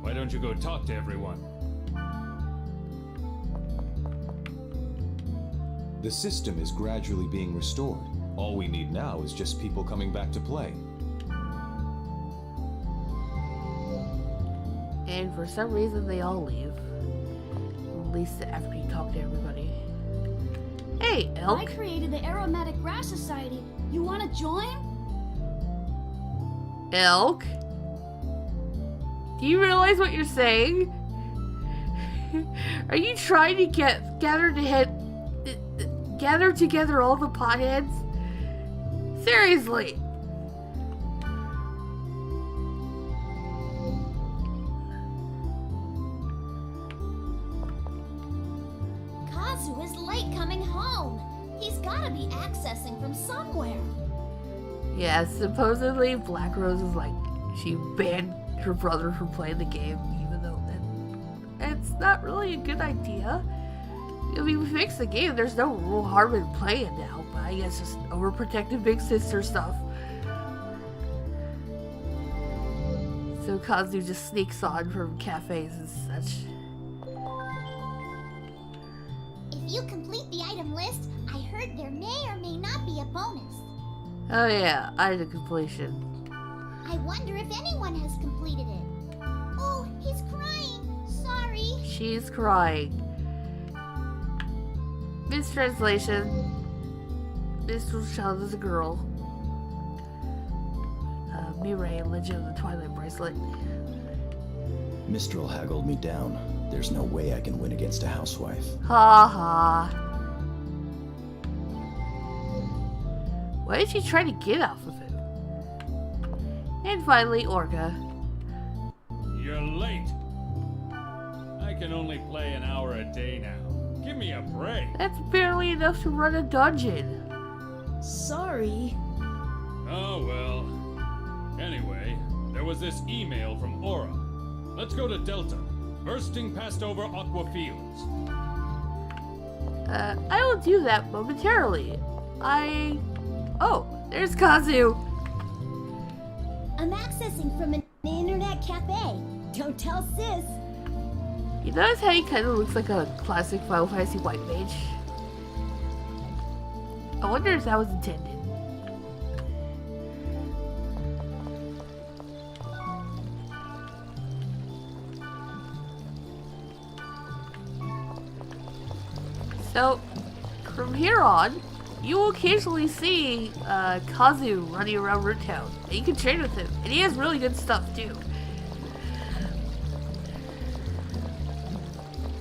Why don't you go talk to everyone?
The system is gradually being restored. All we need now is just people coming back to play.
And for some reason they all leave. At least after you talk to everybody. Hey, Elk.
I created the Aromatic Grass Society. You want to join?
Elk? Do you realize what you're saying? Are you trying to gather together all the potheads? Seriously.
Kazu is late coming home. He's gotta be accessing from somewhere.
Yeah, supposedly Black Rose is like, she banned her brother from playing the game, even though it's not really a good idea. I mean, we fixed the game, there's no real harm in playing it now, but I guess just overprotective big sister stuff. So Kazu just sneaks on from cafes and such.
If you complete the item list, I heard there may or may not be a bonus.
Oh yeah, item completion.
I wonder if anyone has completed it. Oh, he's crying. Sorry.
She's crying. Mistranslation. Mistral child is a girl. Mirai, Legend of the Twilight Bracelet.
Mistral haggled me down. There's no way I can win against a housewife.
Ha ha. Why did she try to get off of him? And finally, Orca.
You're late. I can only play an hour a day now. Give me a break.
That's barely enough to run a dungeon.
Sorry.
Oh, well. Anyway, there was this email from Aura. Let's go to Delta. Bursting past over Aqua Fields.
I will do that momentarily. Oh, there's Kazu.
I'm accessing from an The internet cafe. Don't tell sis.
You notice how he kind of looks like a classic Final Fantasy white mage? I wonder if that was intended. So, from here on, you will occasionally see Kazu running around Root Town, and you can trade with him, and he has really good stuff too.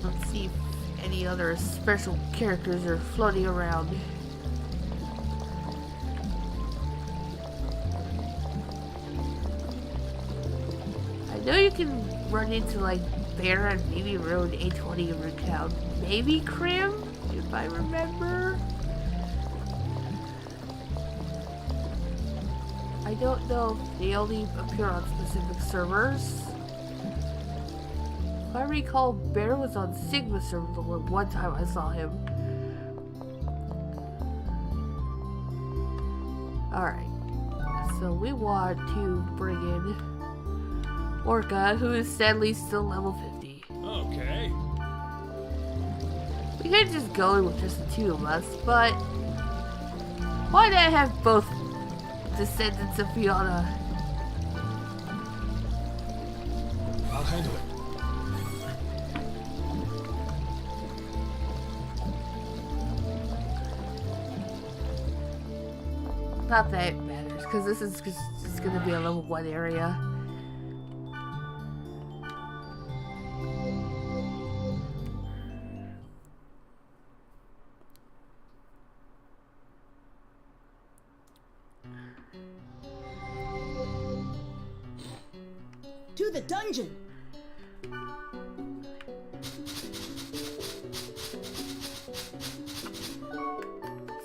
Let's see if any other special characters are floating around. I know you can run into like Bear and maybe Road 820 in Root Town. Maybe Crim, if I remember. I don't know if they only appear on specific servers. If I recall, Bear was on Sigma server the one time I saw him. Alright, so we want to bring in Orca, who is sadly still level 50.
Okay.
We could just go in with just the two of us, but why not have both descendants of Fiona?
I'll handle it.
Not that it matters, because this is just going to be a level 1 area.
To the dungeon!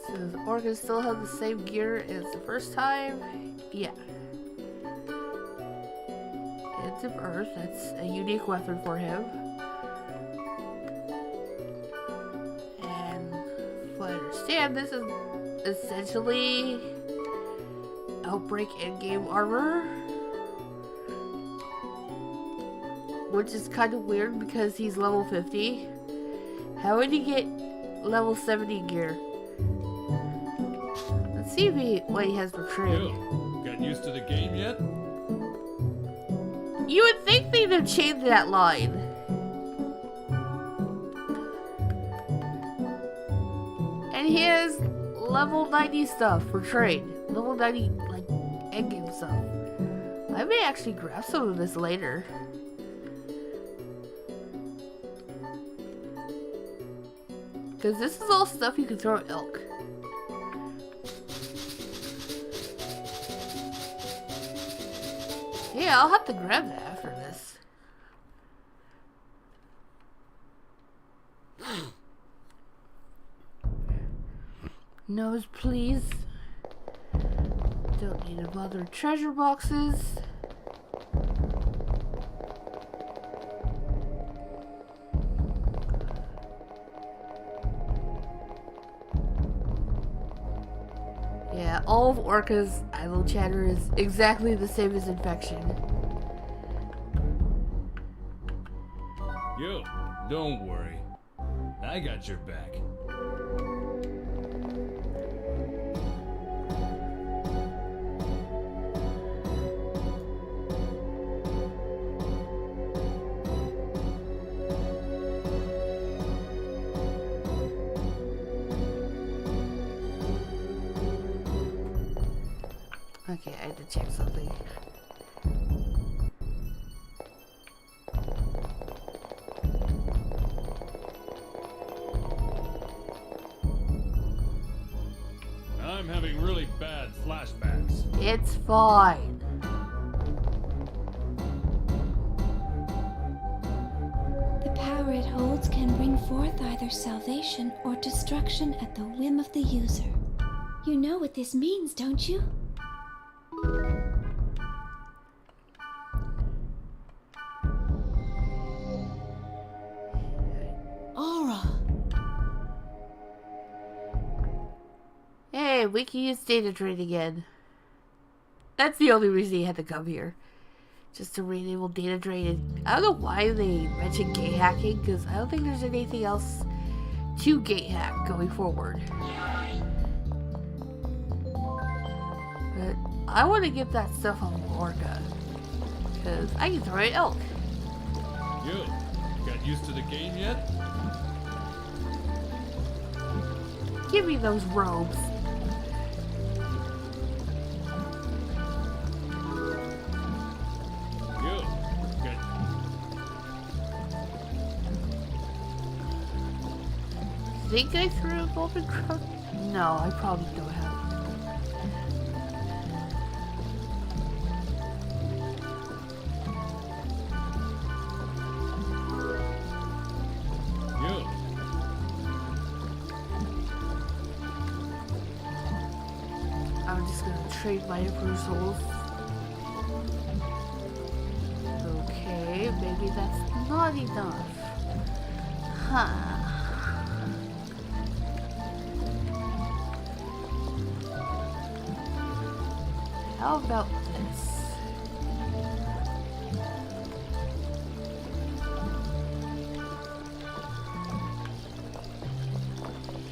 Does Orca still have the same gear as the first time? Yeah. It's of Earth, that's a unique weapon for him. And if I understand, this is essentially Outbreak endgame armor. Which is kind of weird because he's level 50. How would he get level 70 gear? Let's see if what he has for trade.
You got used to the game yet?
You would think they'd have changed that line. And he has level 90 stuff for trade. Level 90, like, endgame stuff. I may actually grab some of this later. Because this is all stuff you can throw at elk. Yeah, I'll have to grab that after this. Nose, please. Don't need to bother treasure boxes. Yeah, all of Orca's idle chatter is exactly the same as infection.
Yo, don't worry. I got your back.
Okay, I had to check something.
I'm having really bad flashbacks.
It's fine.
The power it holds can bring forth either salvation or destruction at the whim of the user. You know what this means, don't you?
Aura!
Hey, we can use data trade again. That's the only reason he had to come here. just to re-enable data drain. I don't know why they mentioned gate hacking, because I don't think there's anything else to gate hack going forward. But I want to get that stuff on Orca, because I can throw an elk.
You got used to the game yet?
Give me those robes.
You got...
Think I threw a golden crown? No, I probably don't have it.
You.
I'm just gonna trade my Emperor Souls. Okay, maybe that's not enough. Huh. How about this?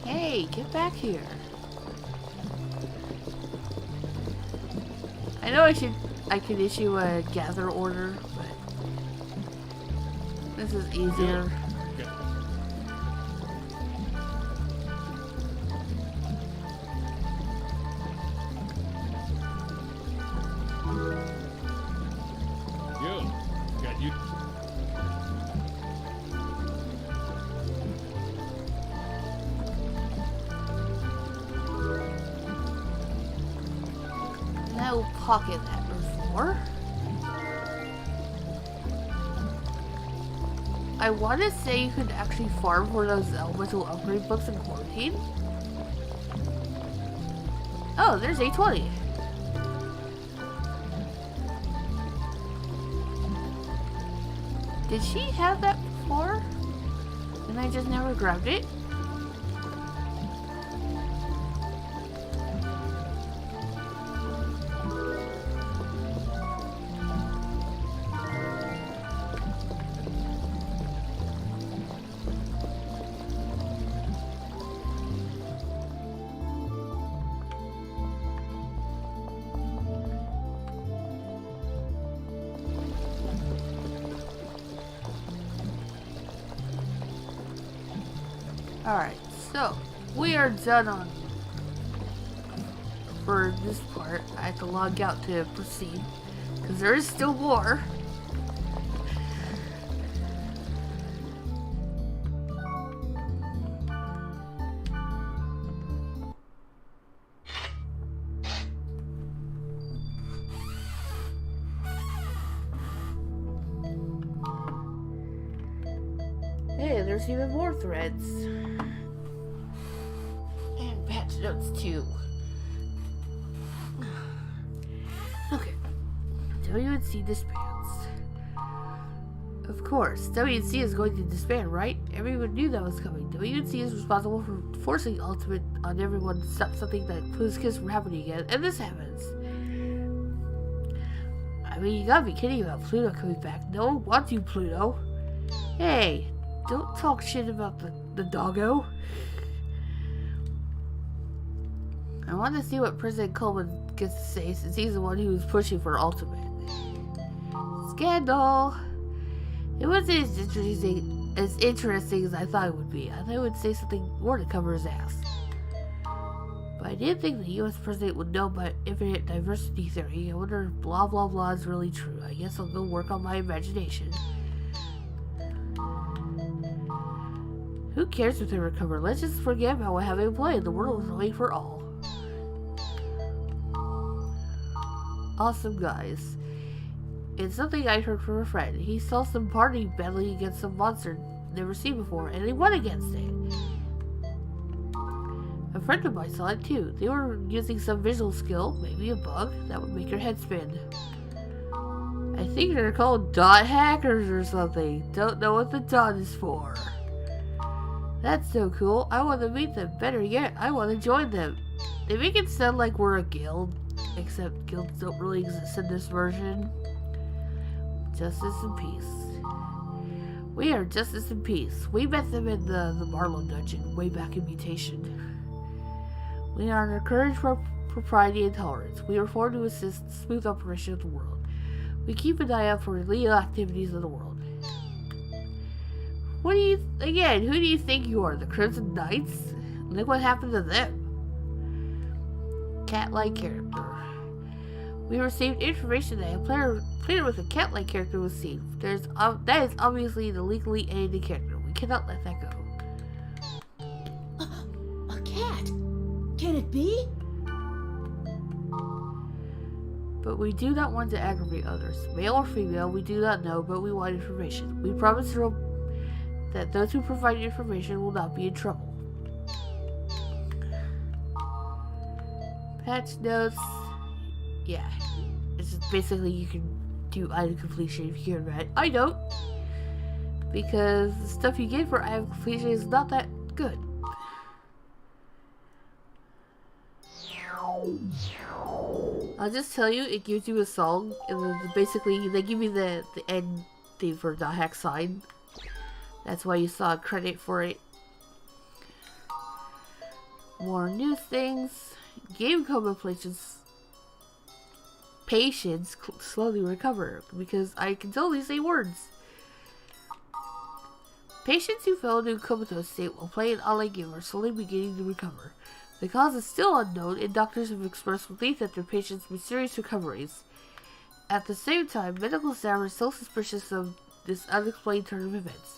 Hey, get back here. I know I could issue a gather order, but this is easier. No pocket that before. I want to say you could actually farm for those elemental upgrade books in quarantine. Oh, there's A20. Did she have that before? And I just never grabbed it? Alright, so we are done on for this part. I have to log out to proceed because there is still more. Hey, there's even more threads. And patch notes too. Okay. WNC disbands. Of course, WNC is going to disband, right? Everyone knew that was coming. WNC is responsible for forcing Ultimate on everyone to stop something that includes Kiss from happening again, and this happens. I mean, you gotta be kidding about Pluto coming back. No one wants you, Pluto. Hey, don't talk shit about the doggo. I want to see what President Coleman gets to say since he's the one who was pushing for Ultimate. Scandal! It wasn't as interesting as I thought it would be. I thought it would say something more to cover his ass. But I didn't think the US President would know about infinite diversity theory. I wonder if blah blah blah is really true. I guess I'll go work on my imagination. Who cares if they recover? Let's just forget about what happened played. The world is waiting for all. Awesome, guys. It's something I heard from a friend. He saw some party battling against some monster never seen before, and he won against it. A friend of mine saw it too. They were using some visual skill, maybe a bug, that would make your head spin. I think they're called dot hackers or something. Don't know what the dot is for. That's so cool. I want to meet them. Better yet, I want to join them. They make it sound like we're a guild, except guilds don't really exist in this version. Justice and peace. We are justice and peace. We met them in the Marlow dungeon way back in Mutation. We honor courage, propriety, and tolerance. We are formed to assist the smooth operation of the world. We keep an eye out for illegal activities in the world. Who do you think you are? The Crimson Knights? Look what happened to them. Cat-like character. We received information that a player with a cat-like character was seen. That is obviously the legally edited character. We cannot let that go.
A cat? Can it be?
But we do not want to aggravate others. Male or female, we do not know, but we want information. We promise that those who provide information will not be in trouble. Patch notes. Yeah. It's just basically you can do item completion if you can read. I don't. Because the stuff you get for item completion is not that good. I'll just tell you, it gives you a song, and then basically they give you the end thing for the hack sign. That's why you saw a credit for it. More new things. Game coma patients slowly recover, because I can only say words. Patients who fell into a comatose state while playing an online game are slowly beginning to recover. The cause is still unknown, and doctors have expressed relief at their patients' mysterious recoveries. At the same time, medical staff are still suspicious of this unexplained turn of events.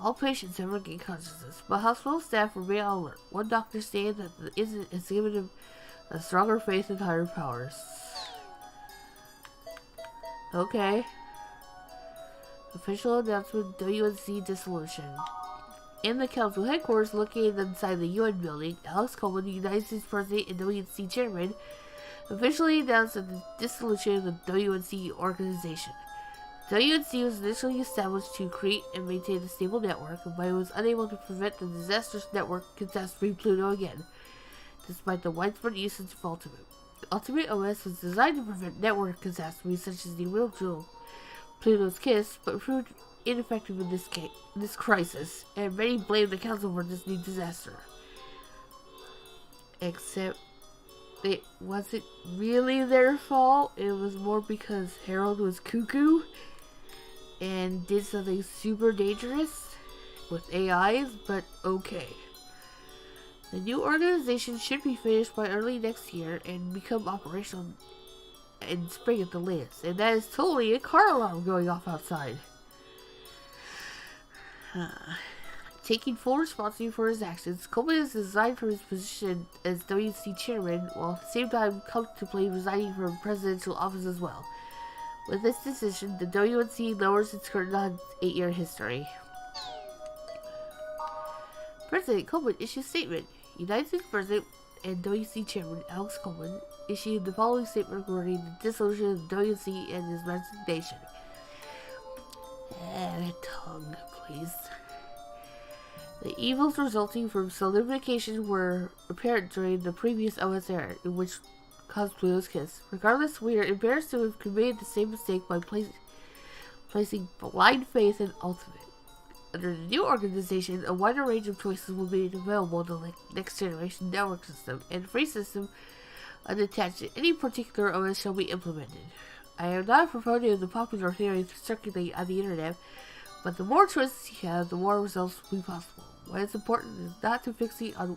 All patients have regained consciousness, but hospital staff remain on alert. One doctor stated that the incident has given him a stronger faith in higher powers. Okay. Official announcement, WNC dissolution. In the council headquarters located inside the UN building, Alex Coleman, the United States President and WNC Chairman, officially announced the dissolution of the WNC organization. WNC was initially established to create and maintain a stable network, but it was unable to prevent the disastrous network catastrophe Pluto again, despite the widespread usage of Ultimate. Ultimate OS was designed to prevent network catastrophes such as the original Pluto's Kiss, but proved ineffective in this crisis, and many blame the council for this new disaster. Except it wasn't really their fault. It was more because Harold was cuckoo and did something super dangerous with AIs, but okay. The new organization should be finished by early next year and become operational in spring at the latest. And that is totally a car alarm going off outside. Taking full responsibility for his actions, Coleman is resigned from his position as WNC chairman, while at the same time contemplating resigning from presidential office as well. With this decision, the WNC lowers its current 8-year history. President Coleman issued a statement. United States President and WNC Chairman Alex Coleman issued the following statement regarding the dissolution of the WNC and his resignation. Tongue, please. The evils resulting from solidification were apparent during the previous OS era, in which caused Pluto's Kiss. Regardless, we are embarrassed to have committed the same mistake by placing blind faith in Ultimate. Under the new organization, a wider range of choices will be available to the next generation network system, and free system unattached to any particular OS shall be implemented. I am not a proponent of the popular theory circulating on the internet, but the more choices you have, the more results will be possible. What is important is not to fixate on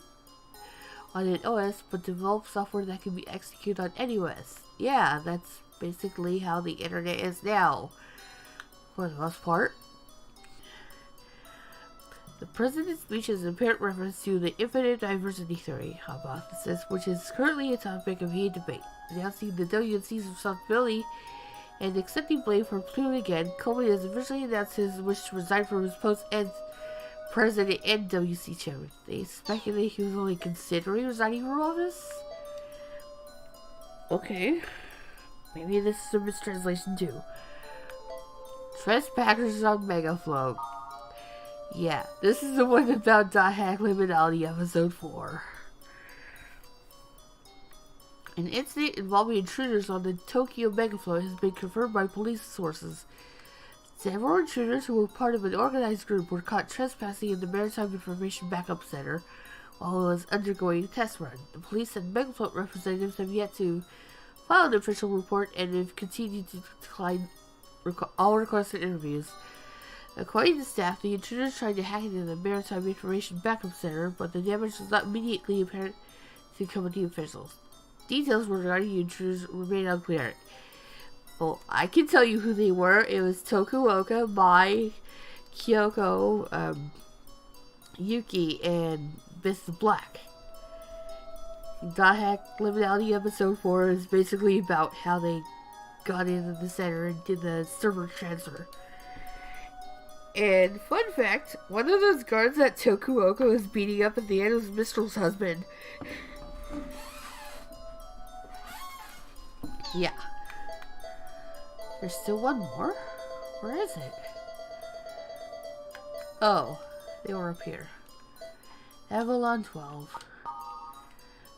an OS, but develop software that can be executed on any OS. Yeah, that's basically how the internet is now, for the most part. The president's speech is an apparent reference to the infinite diversity theory hypothesis, which is currently a topic of heated debate. Announcing the WNC's responsibility and accepting blame for Pluto again, Coleman has officially announced his wish to resign from his post as president and WNC chairman. They speculate he was only considering resigning from office? Okay. Maybe this is a mistranslation too. Trespassers on Megafloat. Yeah, this is the one about .hack Liminality episode 4. An incident involving intruders on the Tokyo Megafloat has been confirmed by police sources. Several intruders who were part of an organized group were caught trespassing in the Maritime Information Backup Center while it was undergoing a test run. The police and Megafloat representatives have yet to file an official report and have continued to decline all requested interviews. According to staff, the intruders tried to hack into the Maritime Information Backup Center, but the damage was not immediately apparent to company officials. Details regarding the intruders remain unclear. Well, I can tell you who they were. It was Tokuoka, Mai, Kyoko, Yuki, and Mr. Black. Dot Hack Liminality Episode 4 is basically about how they got into the center and did the server transfer. And fun fact, one of those guards that Tokuoka was beating up at the end was Mistral's husband. Yeah. There's still one more? Where is it? Oh, they were up here. Avalon 12.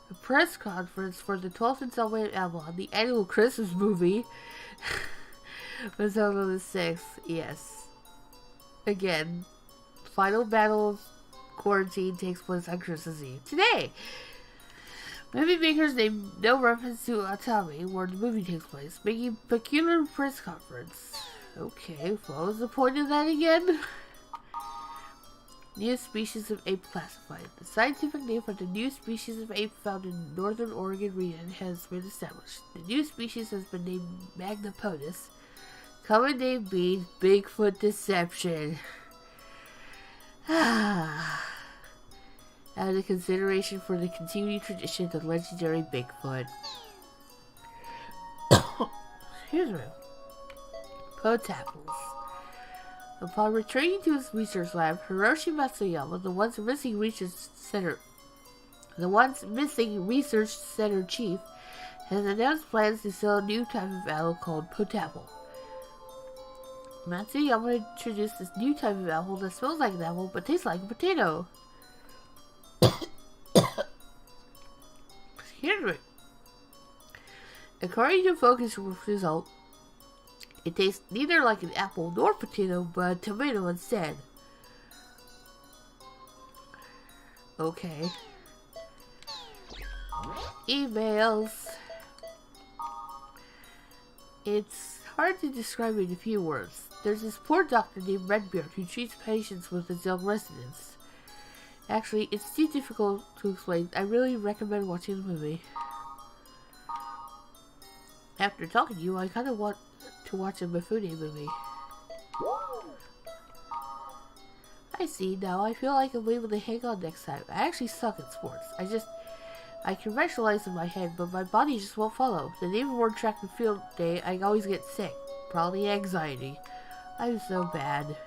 The press conference for the 12th installment of Avalon, the annual Christmas movie, was held on the 6th. Yes. Again, final battle of quarantine takes place on Christmas Eve. Today! Movie makers named no reference to Atami, where the movie takes place, making peculiar press conference. Okay, what was the point of that again? New species of ape classified. The scientific name for the new species of ape found in northern Oregon region has been established. The new species has been named Magnapodus. Common name being Bigfoot Deception. Out of consideration for the continuing tradition of legendary Bigfoot. Excuse me. Potaples. Upon returning to his research lab, Hiroshi Matsuyama, the once missing research center chief, has announced plans to sell a new type of owl called Potapple. Matsuyama introduced this new type of apple that smells like an apple but tastes like a potato. Excuse me. According to Focus result, it tastes neither like an apple nor potato, but a tomato instead. Okay. Emails. It's hard to describe in a few words. There's this poor doctor named Redbeard who treats patients with his young residents. Actually, it's too difficult to explain. I really recommend watching the movie. After talking to you, I kind of want to watch a Mifune movie. I see, now I feel like I'm able to hang on next time. I actually suck at sports. I can rationalize in my head, but my body just won't follow. The day before track and field day, I always get sick. Probably anxiety. I'm so bad.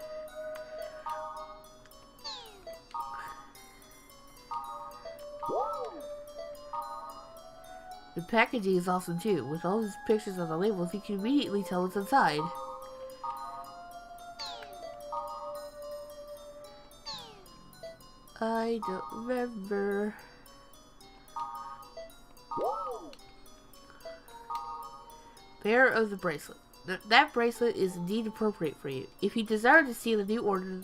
The packaging is awesome too. With all these pictures on the labels, you can immediately tell what's inside. I don't remember. Bearer of the bracelet. That bracelet is indeed appropriate for you. If you desire to see the new order,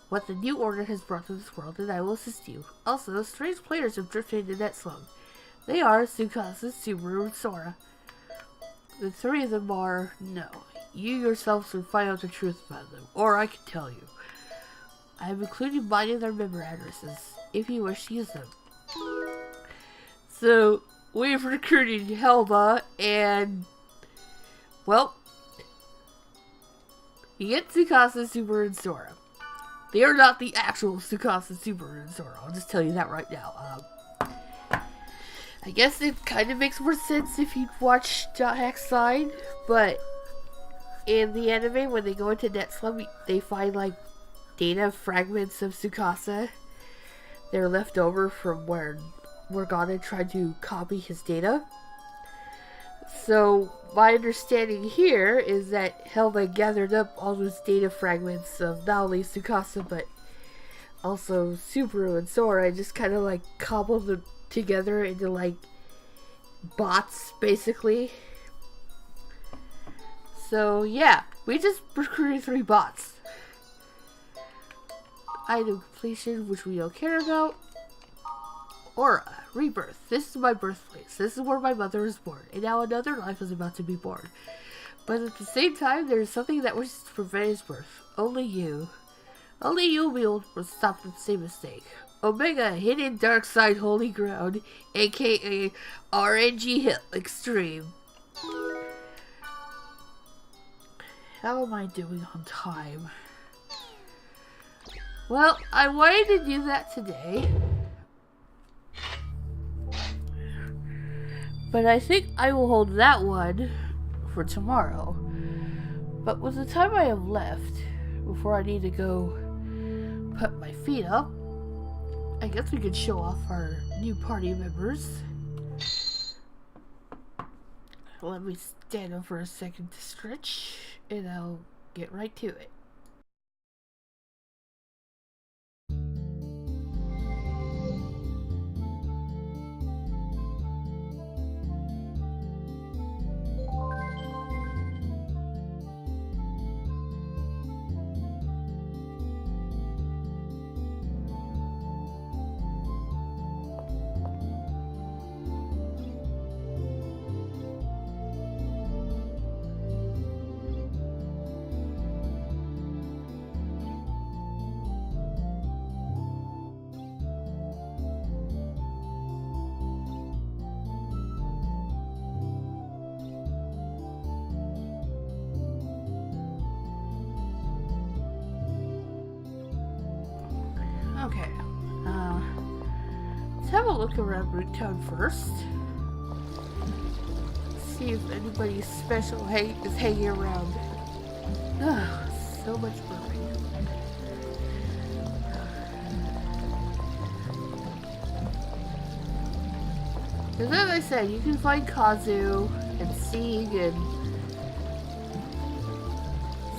what the new order has brought to this world, then I will assist you. Also, strange players have drifted into that slum. They are Tsukasa, Subaru, and Sora. The three of them are... no. You yourselves will find out the truth about them, or I can tell you. I have included mine in their member addresses, if you wish to use them. So, we've recruited Helma, and... well, you get Tsukasa, Subaru, and Sora. They are not the actual Tsukasa, Subaru, and Sora. I'll just tell you that right now. I guess it kind of makes more sense if you'd watch Dot Hack's side, but in the anime, when they go into Net Slum, they find, like, data fragments of Tsukasa. They're left over from where Morgana tried to copy his data. So, my understanding here is that Helma gathered up all those data fragments of not only Tsukasa, but also Subaru and Sora, and just kind of, like, cobbled them together into, like, bots, basically. So, yeah. We just recruited 3 bots. Item completion, which we don't care about. Aura, rebirth. This is my birthplace. This is where my mother was born. And now another life is about to be born. But at the same time, there is something that wishes to prevent his birth. Only you. Only you will be able to stop the same mistake. Omega, hidden dark side holy ground, aka RNG Hill Extreme. How am I doing on time? Well, I wanted to do that today. But I think I will hold that one for tomorrow. But with the time I have left, before I need to go put my feet up, I guess we could show off our new party members. Let me stand up for a second to stretch, and I'll get right to it. Okay, let's have a look around Roottown first. See if anybody special is hanging around. Ugh, so much burping. Because as I said, you can find Kazu and Sieg and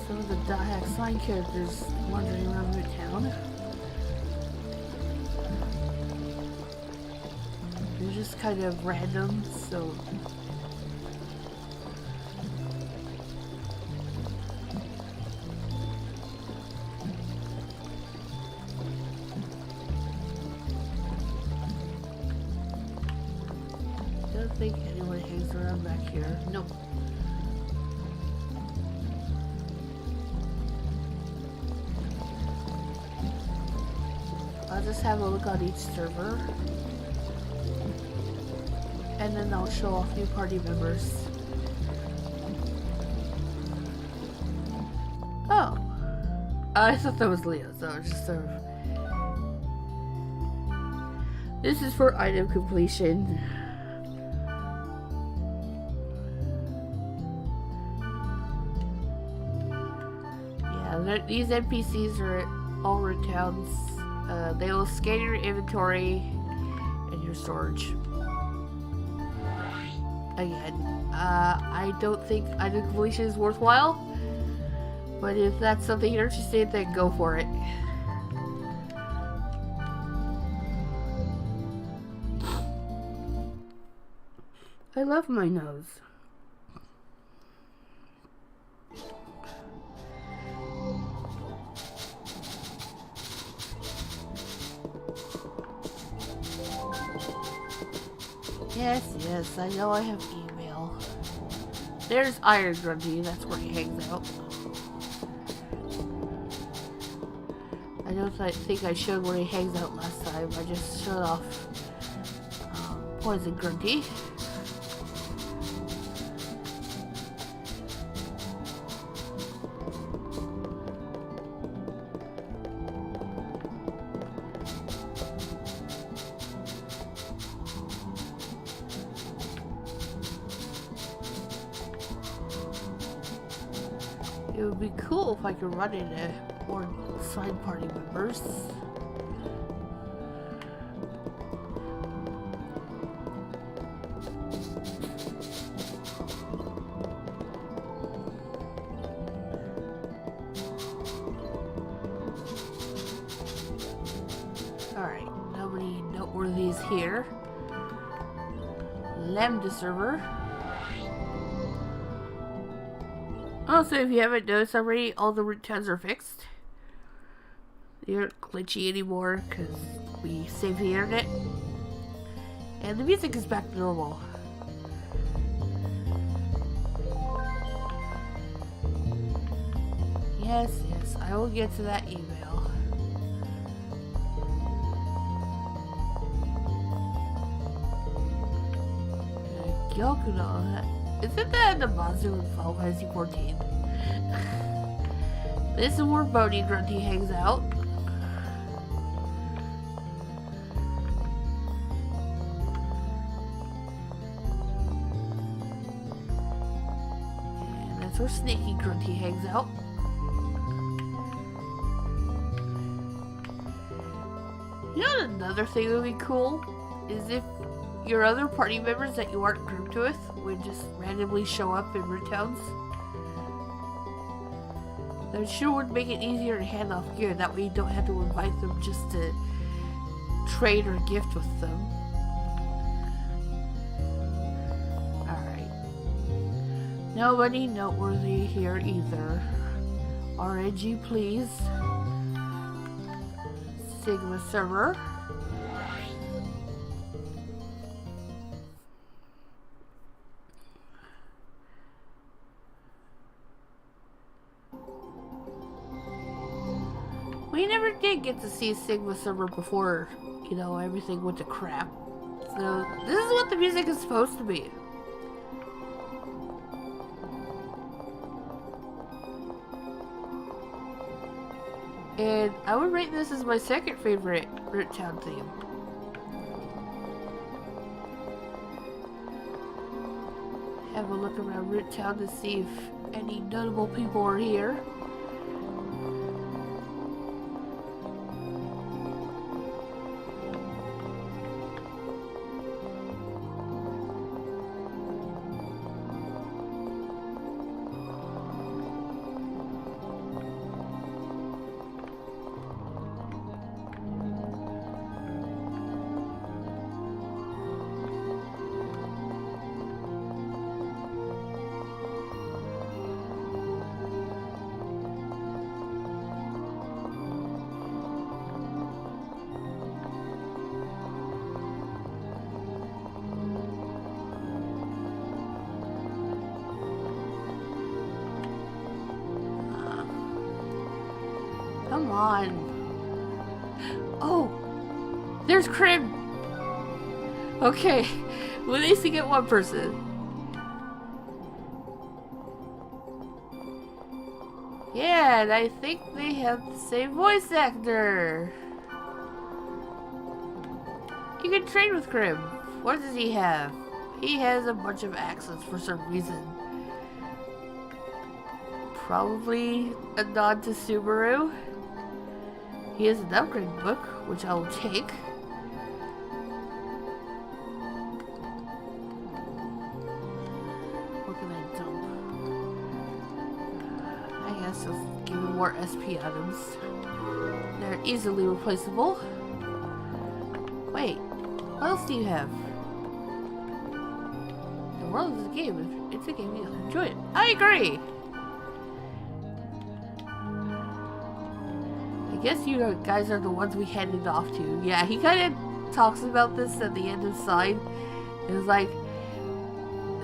some of the Dahack Sign characters wandering around Roottown. They're just kind of random, so don't think anyone hangs around back here. Nope. I'll just have a look on each server. And then I'll show off new party members. Oh. I thought that was Leo, so it's just sort of... This is for item completion. Yeah, these NPCs are at all Rootowns. They will scan your inventory and your storage. Again, I don't think item completion is worthwhile, but if that's something you're interested in, then go for it. I love my nose. Yes, I know I have email. There's Iron Grundy, that's where he hangs out. I don't think I showed where he hangs out last time. I just showed off Poison Grundy. It would be cool if I could run into more side party members. Alright, nobody noteworthy is here. Lambda server. Also, if you haven't noticed already, all the root towns are fixed. They aren't glitchy anymore because we saved the internet. And the music is back to normal. Yes, I will get to that email. Gyokuna. Isn't that the monster in Final Fantasy 14? This is where Bodhi Grunty hangs out. And that's where Snaky Grunty hangs out. You know, another thing that would be cool is if your other party members that you aren't grouped with would just randomly show up in root towns. That sure would make it easier to hand off gear. That way you don't have to invite them just to trade or gift with them. Alright. Nobody noteworthy here either. RNG, please. Sigma server. We never did get to see Sigma server before, you know, everything went to crap. So, this is what the music is supposed to be. And I would rate this as my second favorite Root Town theme. Have a look around Root Town to see if any notable people are here. Come on. Oh, there's Crib. Okay, we need to get one person. Yeah, and I think they have the same voice actor. You can trade with Crib. What does he have? He has a bunch of accents for some reason. Probably a nod to Subaru. He has an upgrade book, which I will take. What can I dump? I guess I'll give him more SP items. They're easily replaceable. Wait, what else do you have? The world is a game. It's a game, you'll enjoy it. I agree! I guess you guys are the ones we handed off to. Yeah, he kind of talks about this at the end of Side. It was like,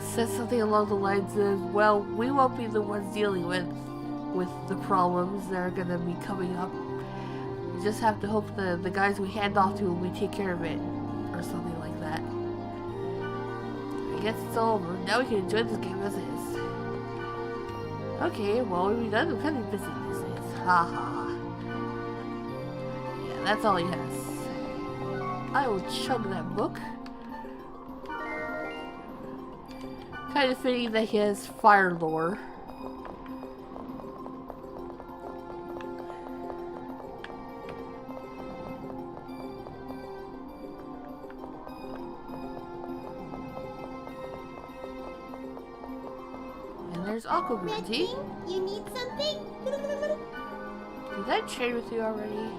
says something along the lines of, well, we won't be the ones dealing with the problems that are going to be coming up. We just have to hope the guys we hand off to will take care of it. Or something like that. I guess it's all over. Now we can enjoy this game as it is. Okay, well, we're done. I'm kind of busy these days. Haha. That's all he has. I will chug that book. Kind of fitting that he has fire lore. And there's Aqua Green Tea.
You need something?
Did I trade with you already?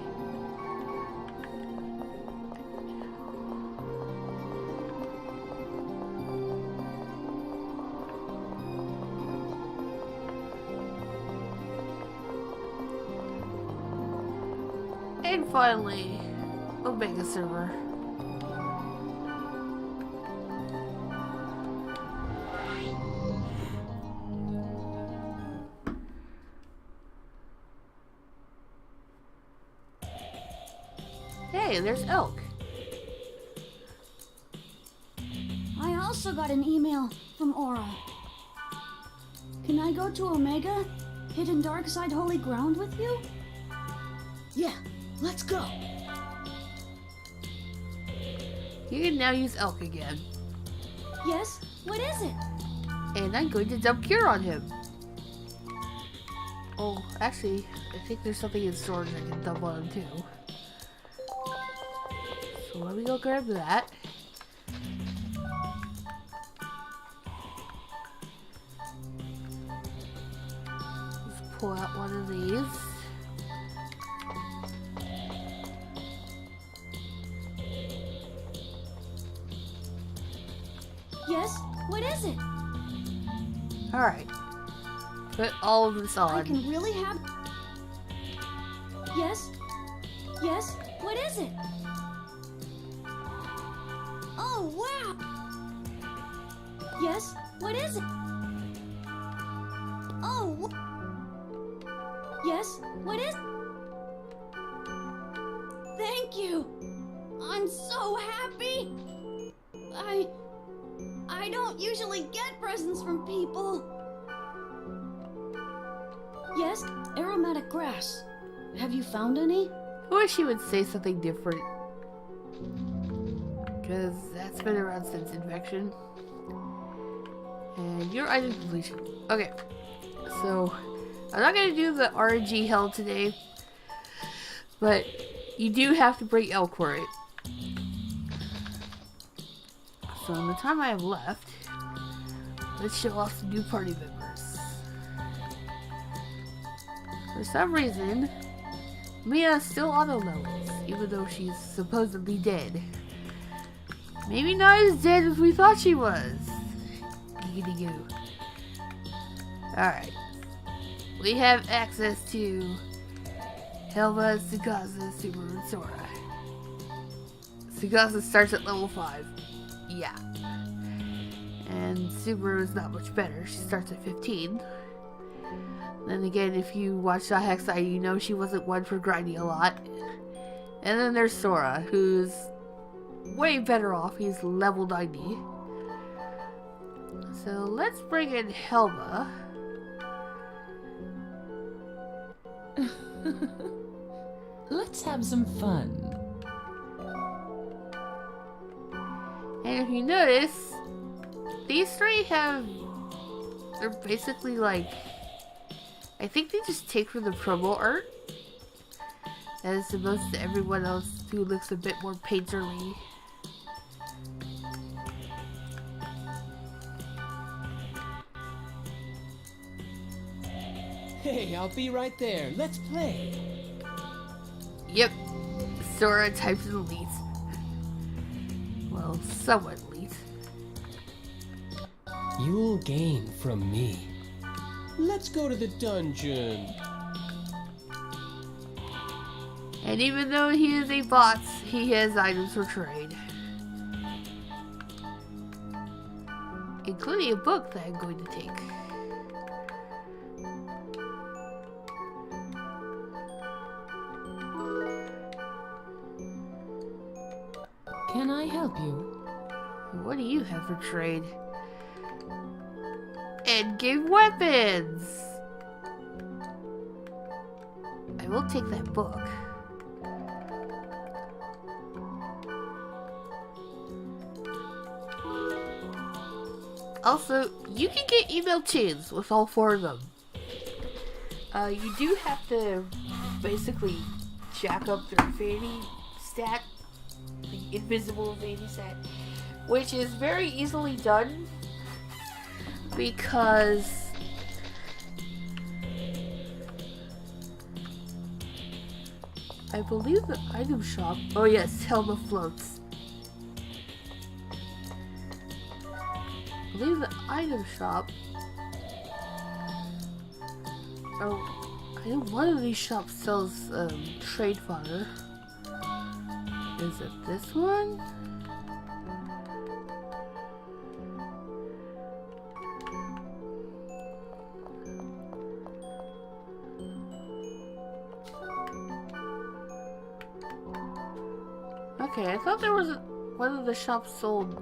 And finally, Omega server. Hey, there's Elk.
I also got an email from Aura. Can I go to Omega? Hidden Dark Side Holy Ground with you?
Yeah, let's go.
You can now use Elk again.
Yes? What is it?
And I'm going to dump Cure on him. Oh, actually, I think there's something in store that I can dump on him too. So let me go grab that. Let's pull out one of these.
Yes? What is it?
Alright. Put all of this on.
I can really have... Yes? Yes? What is it? Oh, wow! Yes? What is it? Oh, yes? What is... Thank you! I'm so happy! I don't usually get presents from people. Yes, aromatic grass. Have you found any?
I wish he would say something different. Because that's been around since infection. And your item completion. Okay. So, I'm not going to do the RNG hell today. But you do have to break Elk for it. So in the time I have left, let's show off some new party members. For some reason, Mia's still auto levels, even though she's supposedly dead. Maybe not as dead as we thought she was. Giggity goo. Alright. We have access to Helva, Tsukasa, Subaru, and Sora. Tsukasa starts at level 5. Yeah. And Subaru is not much better. She starts at 15. Then again, if you watch Hexa, you know she wasn't one for grinding a lot. And then there's Sora, who's way better off. He's level 90. So let's bring in Helma.
Let's have some fun.
And if you notice, these three they're basically like, I think they just take from the promo art, as opposed to everyone else who looks a bit more painterly.
Hey, I'll be right there. Let's play.
Yep, Sora types in elite. Well, somewhat elite.
You'll gain from me. Let's go to the dungeon.
And even though he is a bot, he has items for trade. Including a book that I'm going to take.
Can I help you?
What do you have for trade? Endgame weapons! I will take that book. Also, you can get email chains with all 4 of them. You do have to basically jack up their vanity stat, the invisible vanity stat, which is very easily done because I believe the item shop, oh yes, Helma floats. I believe the item shop, oh, I know one of these shops sells trade fodder. Is it this one? Okay, I thought there was one of the shops sold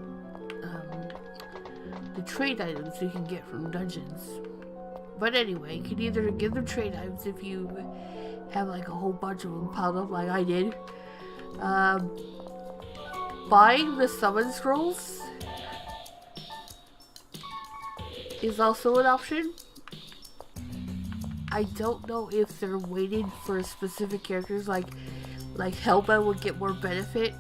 the trade items you can get from dungeons. But anyway, you can either give them trade items if you have like a whole bunch of them piled up like I did. Buying the summon scrolls is also an option. I don't know if they're waiting for specific characters like Helba would get more benefit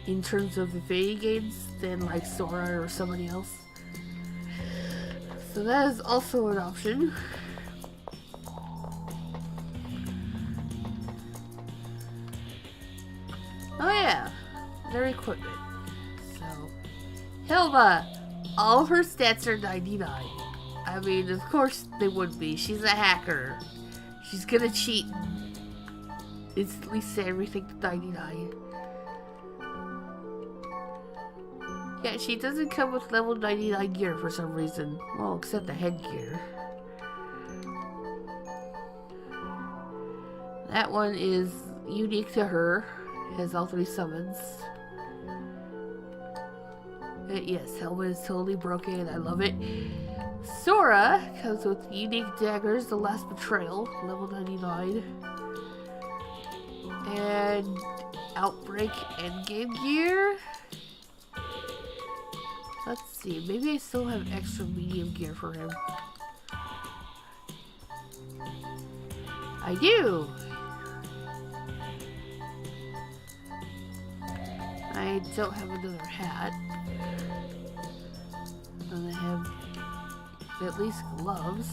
in terms of evading games than like Sora or somebody else. So that is also an option. Oh yeah, their equipment. So, Helba, all her stats are 99. I mean, of course they would be. She's a hacker. She's gonna cheat. Instantly set everything to 99. Yeah, she doesn't come with level 99 gear for some reason. Well, except the headgear. That one is unique to her. Has all 3 summons. Yes, helmet is totally broken. I love it. Sora comes with unique daggers, the last betrayal, level 99. And Outbreak endgame gear. Let's see, maybe I still have extra medium gear for him. I do! I don't have another hat. And I have at least gloves.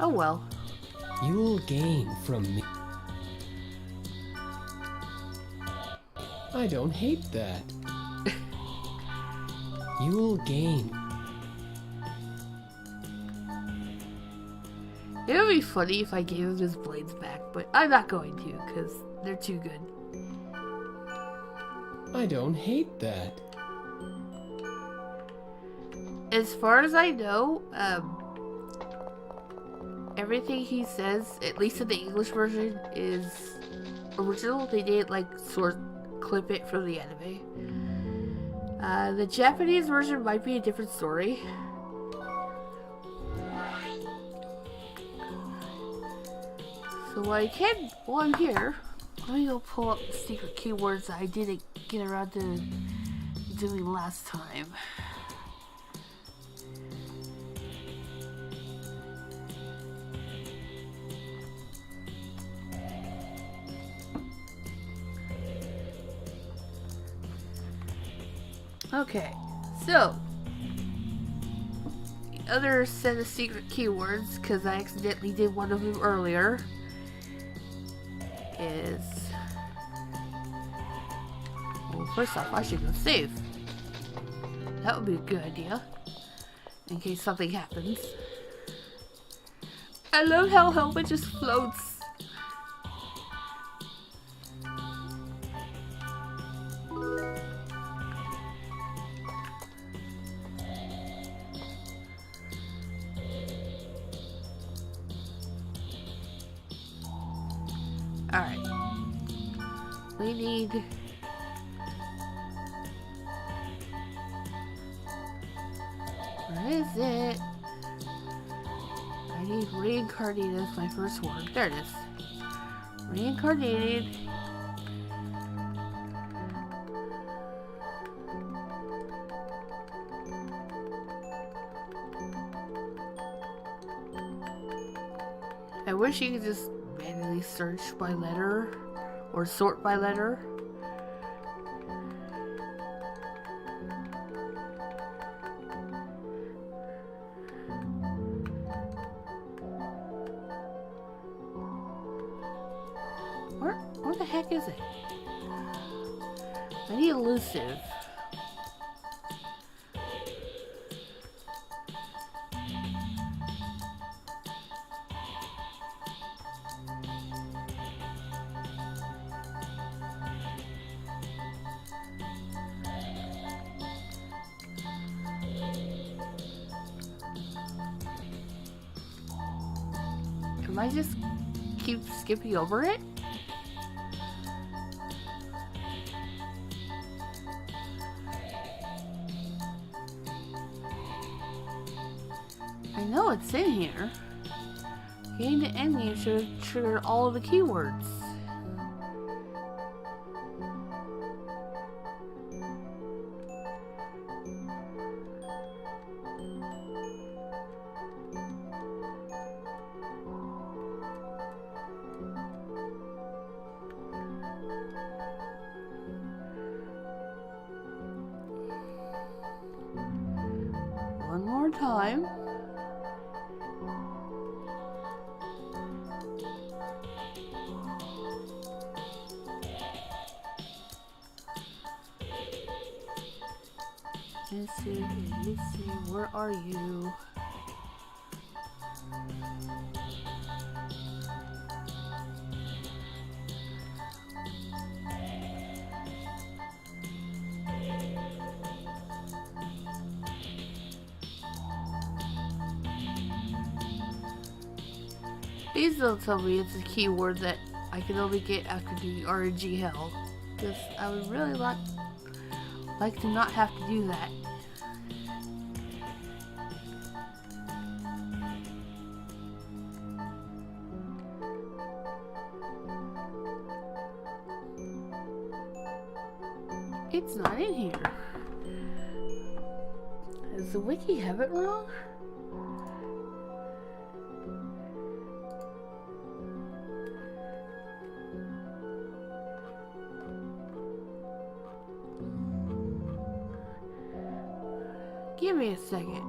Oh well.
You'll gain from me. I don't hate that. You'll gain.
It would be funny if I gave him his blades back, but I'm not going to, because they're too good.
I don't hate that.
As far as I know, everything he says, at least in the English version, is original. They didn't, like, sort clip it from the anime. The Japanese version might be a different story. So while I'm here, let me go pull up the secret keywords that I didn't get around to doing last time. Okay, so the other set of secret keywords, because I accidentally did one of them earlier, is... Well, first off, I should go save. That would be a good idea, in case something happens. I love how Helmet just floats. Alright. We need... Where is it? I need reincarnated as my first word. There it is. Reincarnated. I wish you could just manually search by letter or sort by letter. Where the heck is it? I need elusive. Am I just keep skipping over it? I know it's in here. Getting the end game should have triggered all of the keywords. One more time. Let's see, where are you? Please don't tell me it's a keyword that I can only get after doing RNG hell. Because I would really like to not have to do that. It's not in here. Does the wiki have it wrong? Give me a second.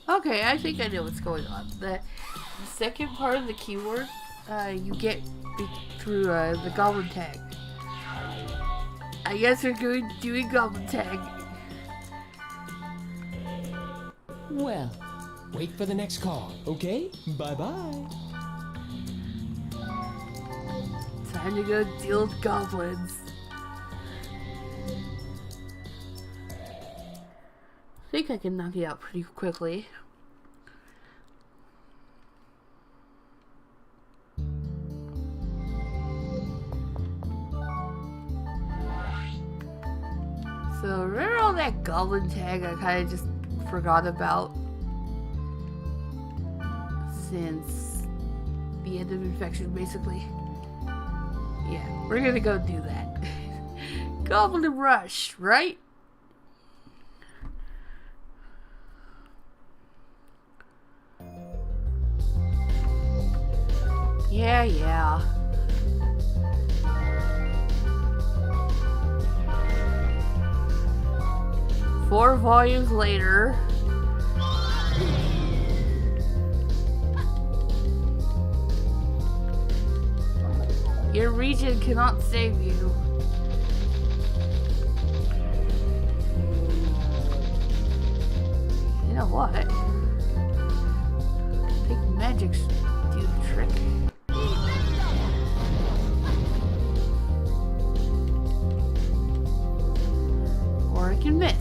Okay, I think I know what's going on. The second part of the keyword, you get through the Goblin Tag. I guess we're doing Goblin Tag.
Well, wait for the next call, okay? Bye-bye.
Time to go deal with goblins. I think I can knock it out pretty quickly. So remember all that Goblin Tag I kind of just forgot about since the end of Infection, basically. Yeah, we're gonna go do that. Goblin Rush, right? Yeah. 4 volumes later. Your region cannot save you. You know what? I think magic should do the trick. Or I can miss.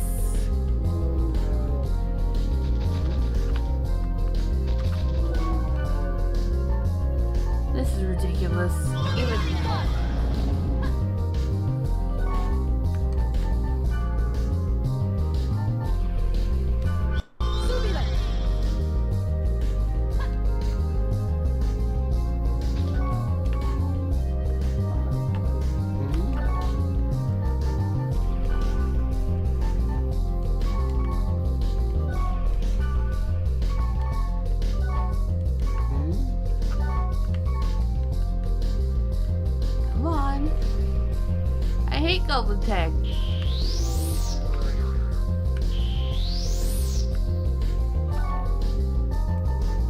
Goblin Tag.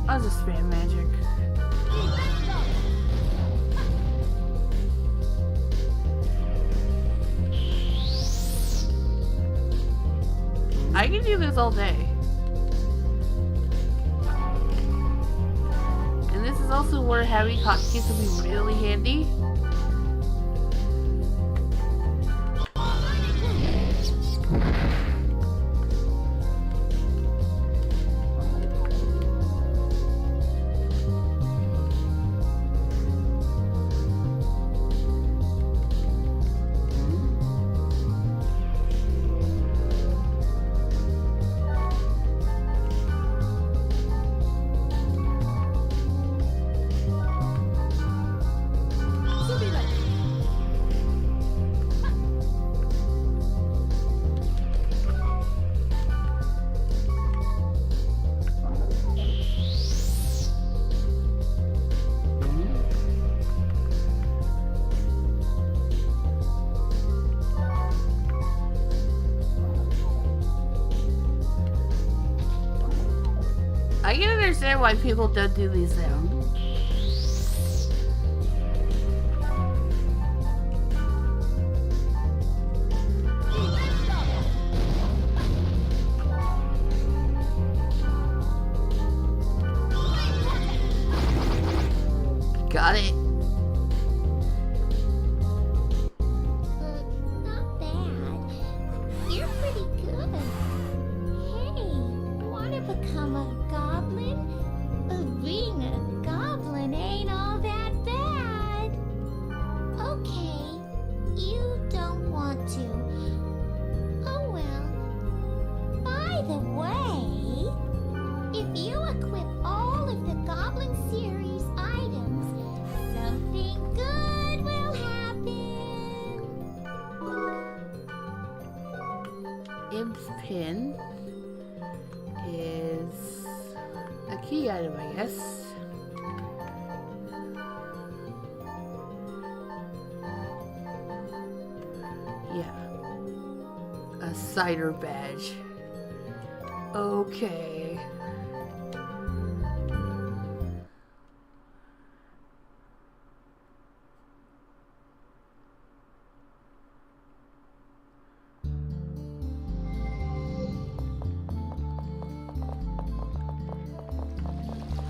I'll just spam magic. I can do this all day. And this is also where having hotkeys will be really handy. I can understand why people don't do these now. Got it.
Not bad. You're pretty good. Hey, wanna become a goblin? Being a goblin ain't all that bad. Okay, you don't want to. Oh well. By the way, if you equip all of the Goblin series items, something good will happen.
Imp's pin is a key item, I guess. Yeah. A cider badge. Okay.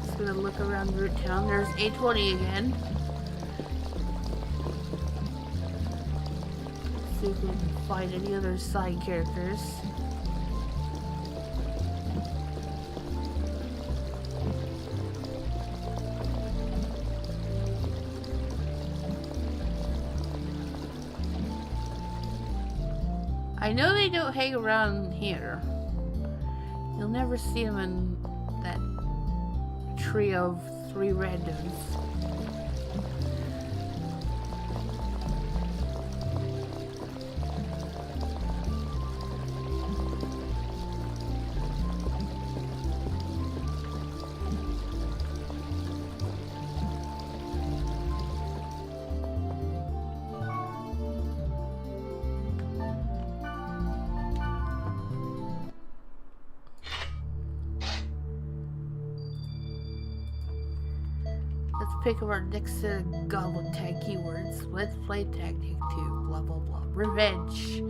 Just gonna look around Root Town. There's A20 again. See if we can find any other side characters. I know they don't hang around here. You'll never see them in that trio of 3 randoms. Let's pick up our next set of Goblin Tag keywords. Let's play Tactic 2. Blah blah blah. Revenge.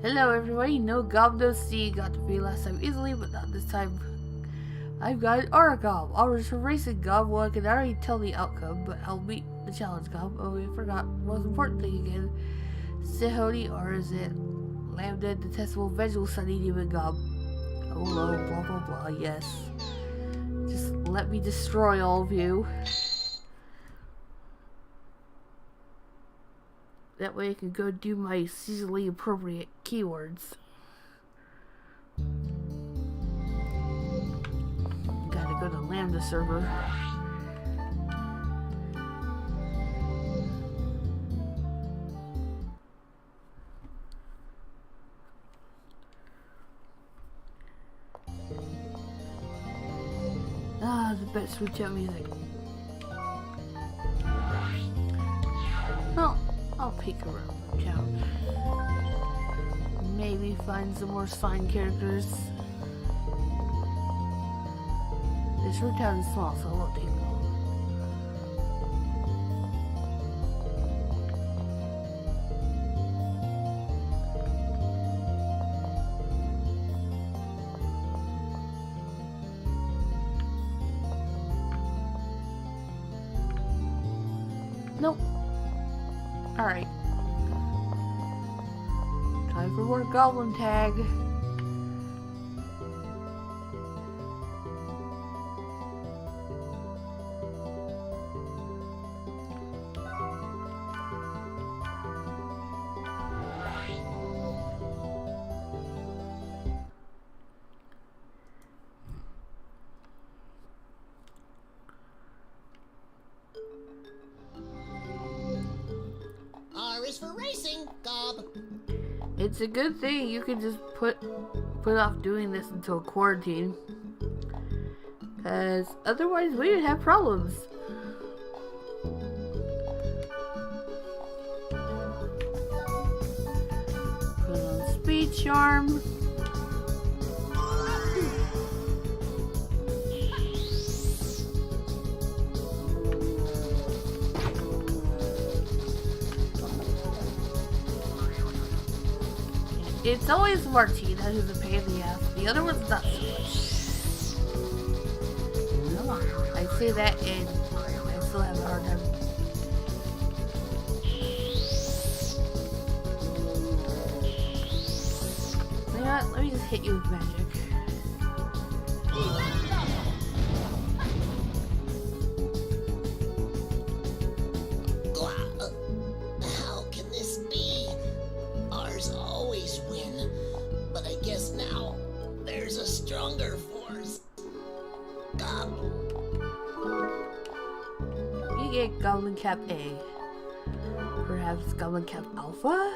Hello everybody. No Gobno C got to me last time easily, but not this time. I've got an Aura Gob. Aura's for racing Gob. Well, I can already tell the outcome, but I'll meet the challenge Gob. Oh, I forgot the most important thing again. Sihoni, or is it Lambda, detestable vengeful sunny demon Gob? Hello, blah blah blah. Yes. Just let me destroy all of you. That way I can go do my seasonally appropriate keywords. Gotta go to Lambda server. Ah, the best switch out music. Oh, peek around town. Maybe find some more sign characters. This route town is small, so it won't take long. Nope. Alright. Time for more Goblin Tag.
R is for racing, Gob.
It's a good thing you can just put off doing this until quarantine. Because otherwise we would have problems. Put on speed charm. It's always Martina who's a pain in the ass. The other one's not so much. I say that and I still have a hard time. You know what? Let me just hit you with magic.
How can this be? Ours always win, but I guess now there's a stronger force. Gob.
You get Goblin Cap A. Perhaps Goblin Cap Alpha?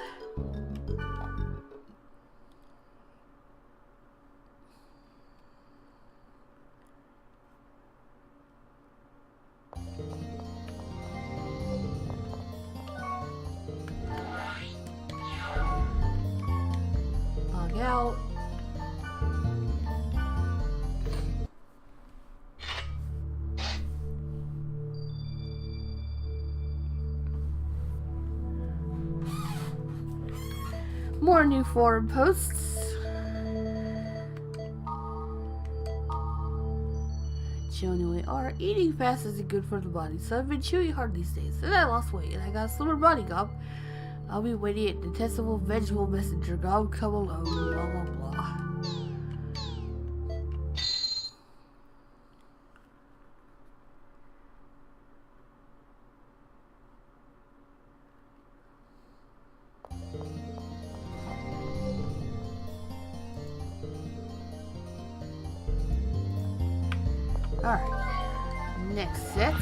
Log out. More new forum posts. Genuinely are eating fast isn't good for the body, so I've been chewing hard these days. And I lost weight, and I got a slimmer body, Gob. I'll be waiting at detestable vegetable messenger, Gob. Come alone. Blah blah blah. Alright, next set.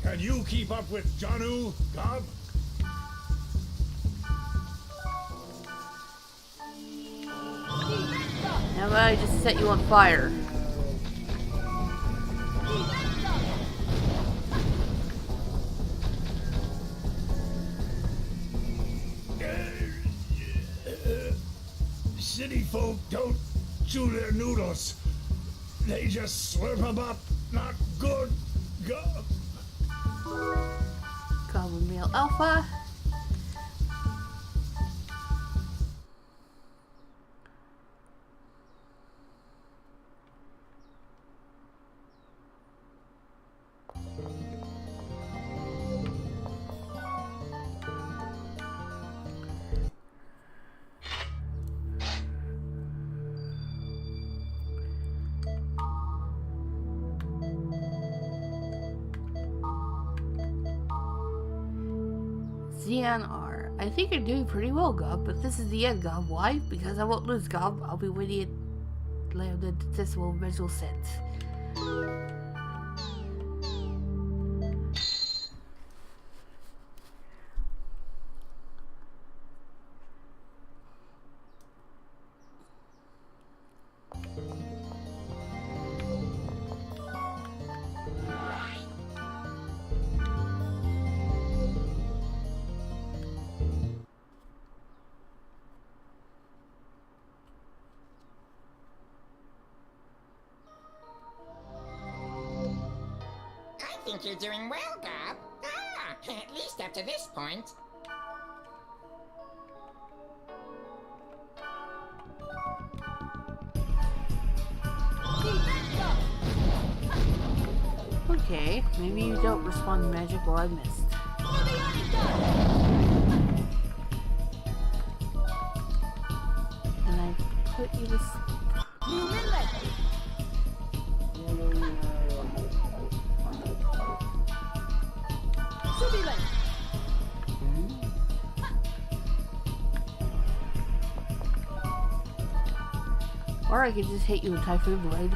Can you keep up with Janu, Gob?
How about I just set you on fire?
City folk don't chew their noodles. They just slurp them up. Not good, Gob.
Goblin Male Alpha. Xeon R. I think you're doing pretty well, Gob, but this is the end, Gob. Why? Because I won't lose, Gob. I'll be waiting at land the detestable visual set.
think you're doing well, Gob. At least up to this point.
Okay, maybe you don't respond to magic or I missed. And I put you to sleep. Or I could just hit you with Typhoon Blade.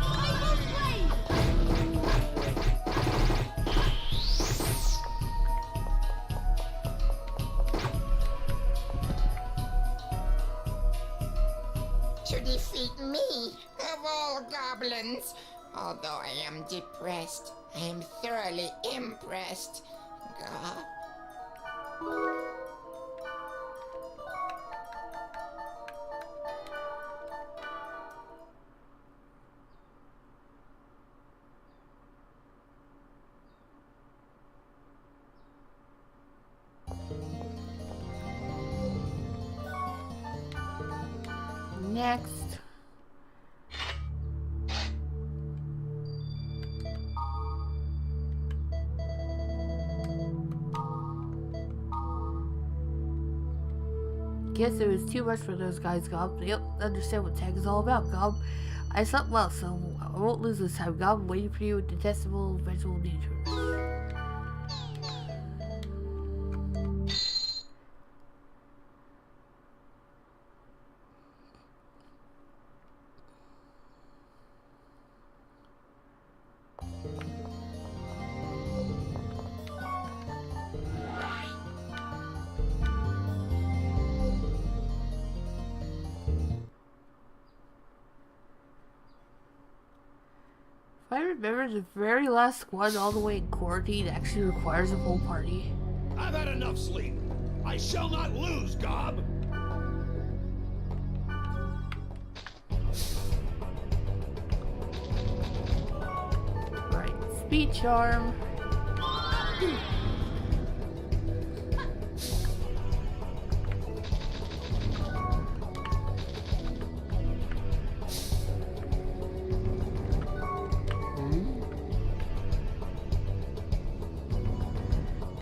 To defeat me, of all goblins. Although I am depressed, I am thoroughly impressed. Gob.
Next. Guess it was too much for those guys, Gob. They don't understand what tag is all about, Gob. I slept well, so I won't lose this time, Gob. I'm waiting for you with detestable visual danger. If I remember, the very last squad all the way in quarantine actually requires a whole party.
I've had enough sleep. I shall not lose, Gob.
Right, speed charm.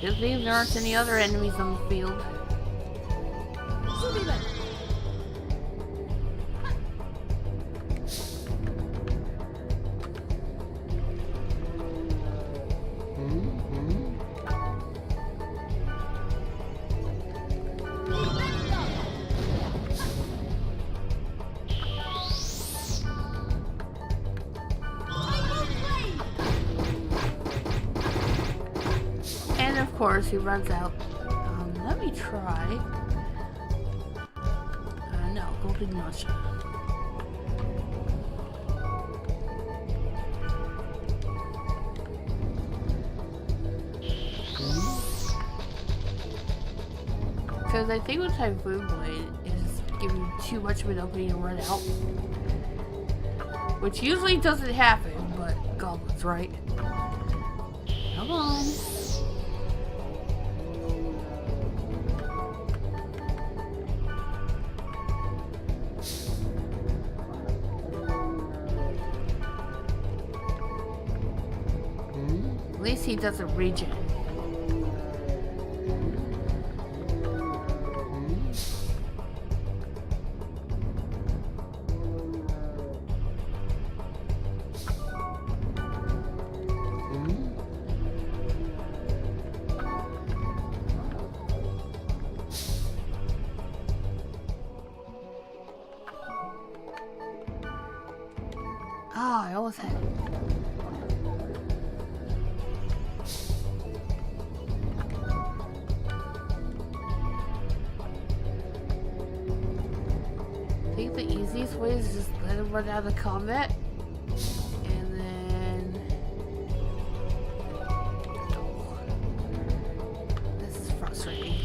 Good thing there aren't any other enemies on the field. And of course he runs out. Let me try. No, Golden Notch. Because I think with Typhoon Blade is giving you too much of an opening to run out. Which usually doesn't happen, but goblins, right? Come on. At least he doesn't regen. Ah, I almost had it. I think the easiest way is just let him run out of combat. And then... Oh, this is frustrating.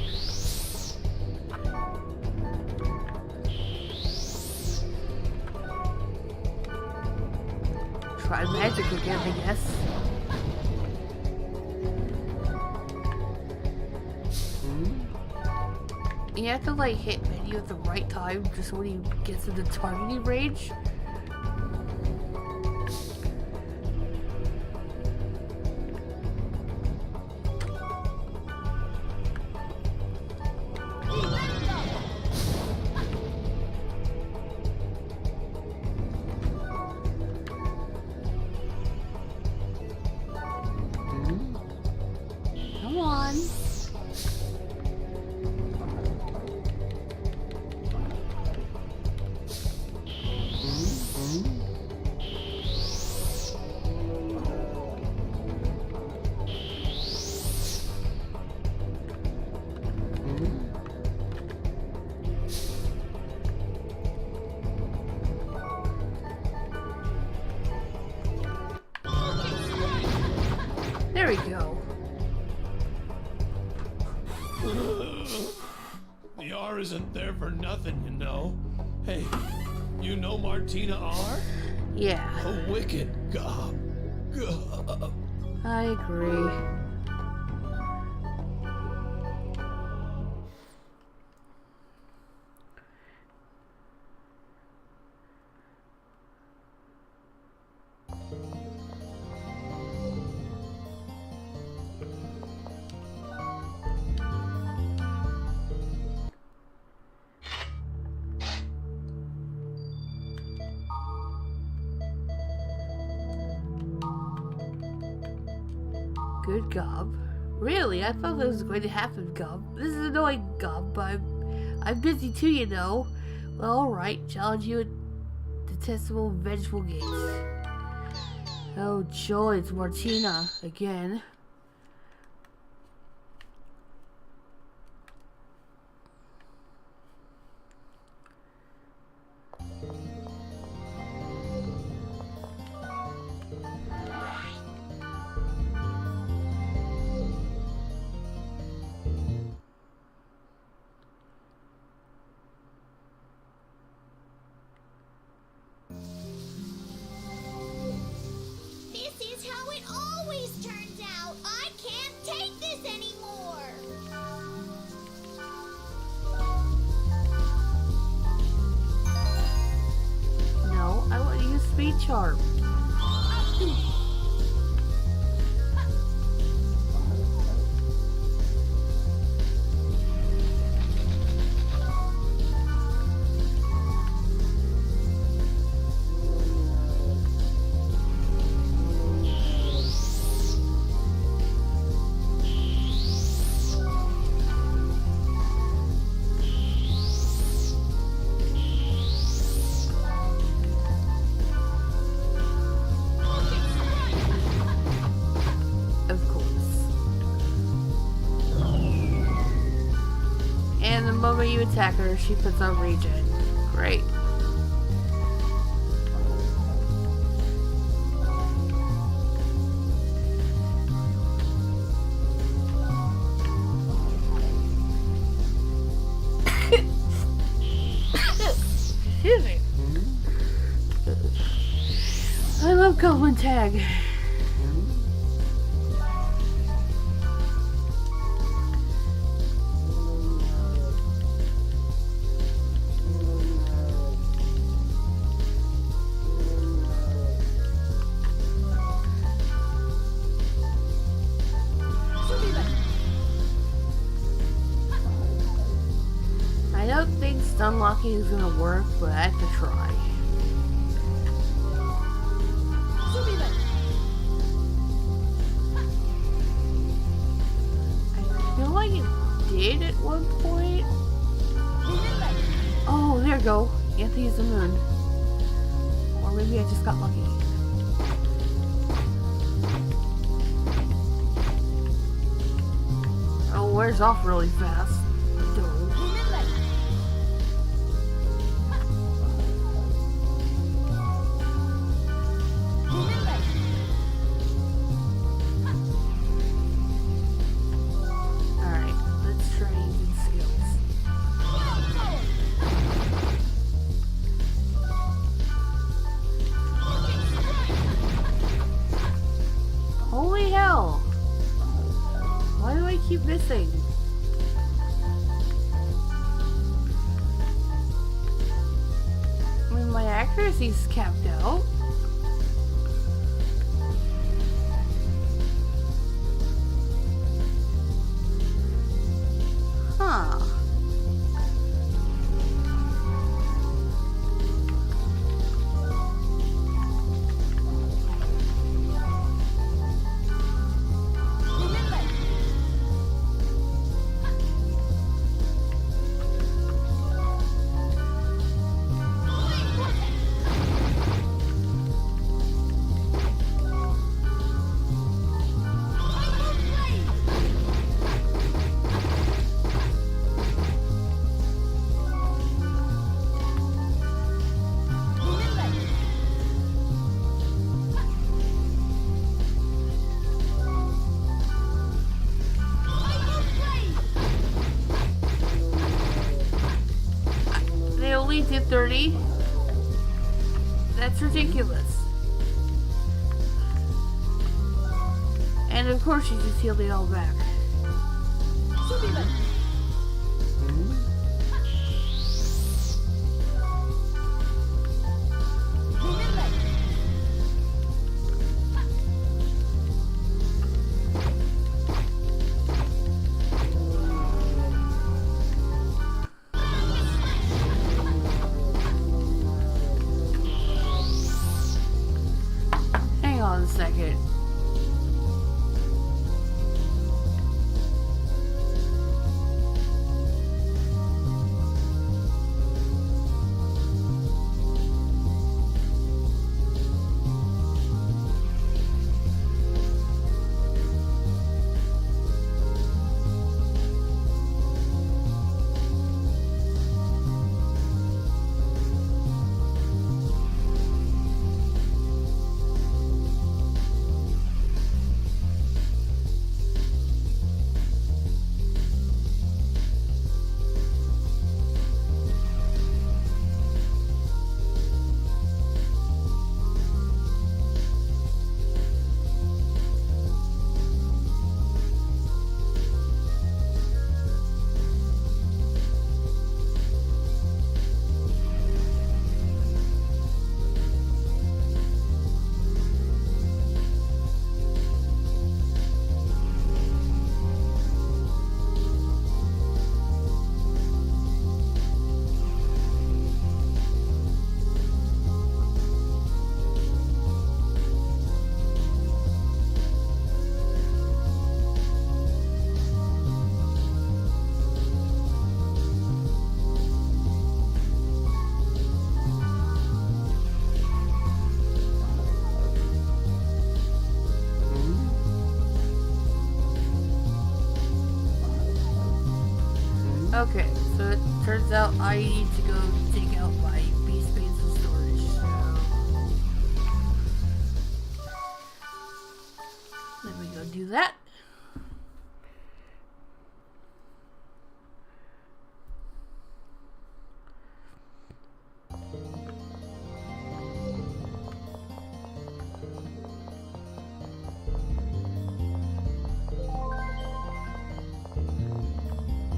Try magic again, I guess. You have to like hit menu at the right time just when he gets in the targeting range. Come on. There we go.
The R isn't there for nothing, you know. Hey, you know Martina R?
Yeah.
A wicked gob.
I agree. Good Gob. Really? I thought that was going to happen, Gob. This is annoying, Gob, but I'm busy too, you know. Well, alright. Challenge you at detestable vengeful gates. Oh, joy, it's Martina again.
This is how it always turns out. I can't take this anymore.
No, I want to use Speed Charm. And the moment you attack her, she puts on regen. Great. Excuse me. I love Goblin Tag. I don't think stun locking is gonna work, but I have to try. I feel like it did at one point. Oh, there you go. You have to use the moon. Or maybe I just got lucky. Oh, wears off really fast. Alright, let's try using skills. Holy hell! Why do I keep missing? Electricity's capped out. Huh. Only did 30. That's ridiculous. And of course you just healed it all back. Hang on a second. Okay, so it turns out I need to go take out my bee space and storage. So let me go do that.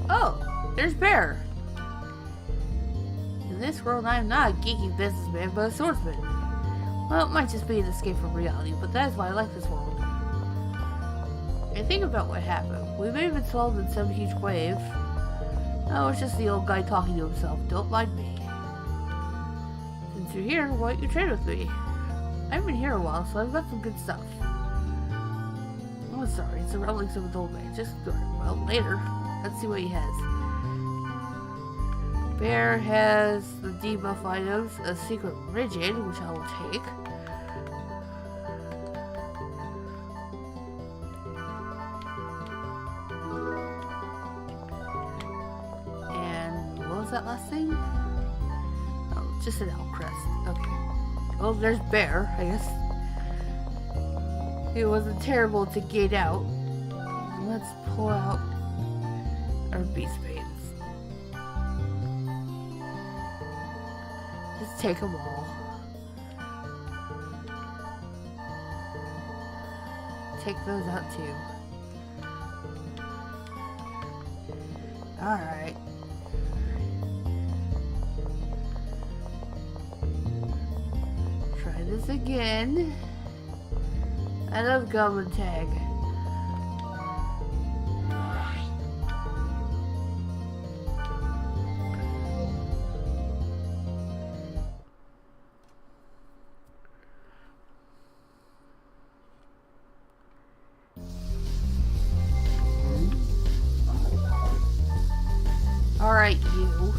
Oh! There's Bear! In this world, I'm not a geeky businessman, but a swordsman. Well, it might just be an escape from reality, but that is why I like this world. And think about what happened. We may have been swallowed in some huge wave. Oh, it's just the old guy talking to himself. Don't mind me. Since you're here, why don't you trade with me? I've been here a while, so I've got some good stuff. Oh, sorry, it's a relic of an old man. Just ignore it. Well, later. Let's see what he has. Bear has the debuff items, a secret rigid, which I will take. And what was that last thing? Oh, just an elk crest. Okay. Well, there's Bear, I guess. It wasn't terrible to get out. Let's pull out our bee spades. Just take them all. Take those out too. Alright. this again. I love Goblin Tag. Alright, you.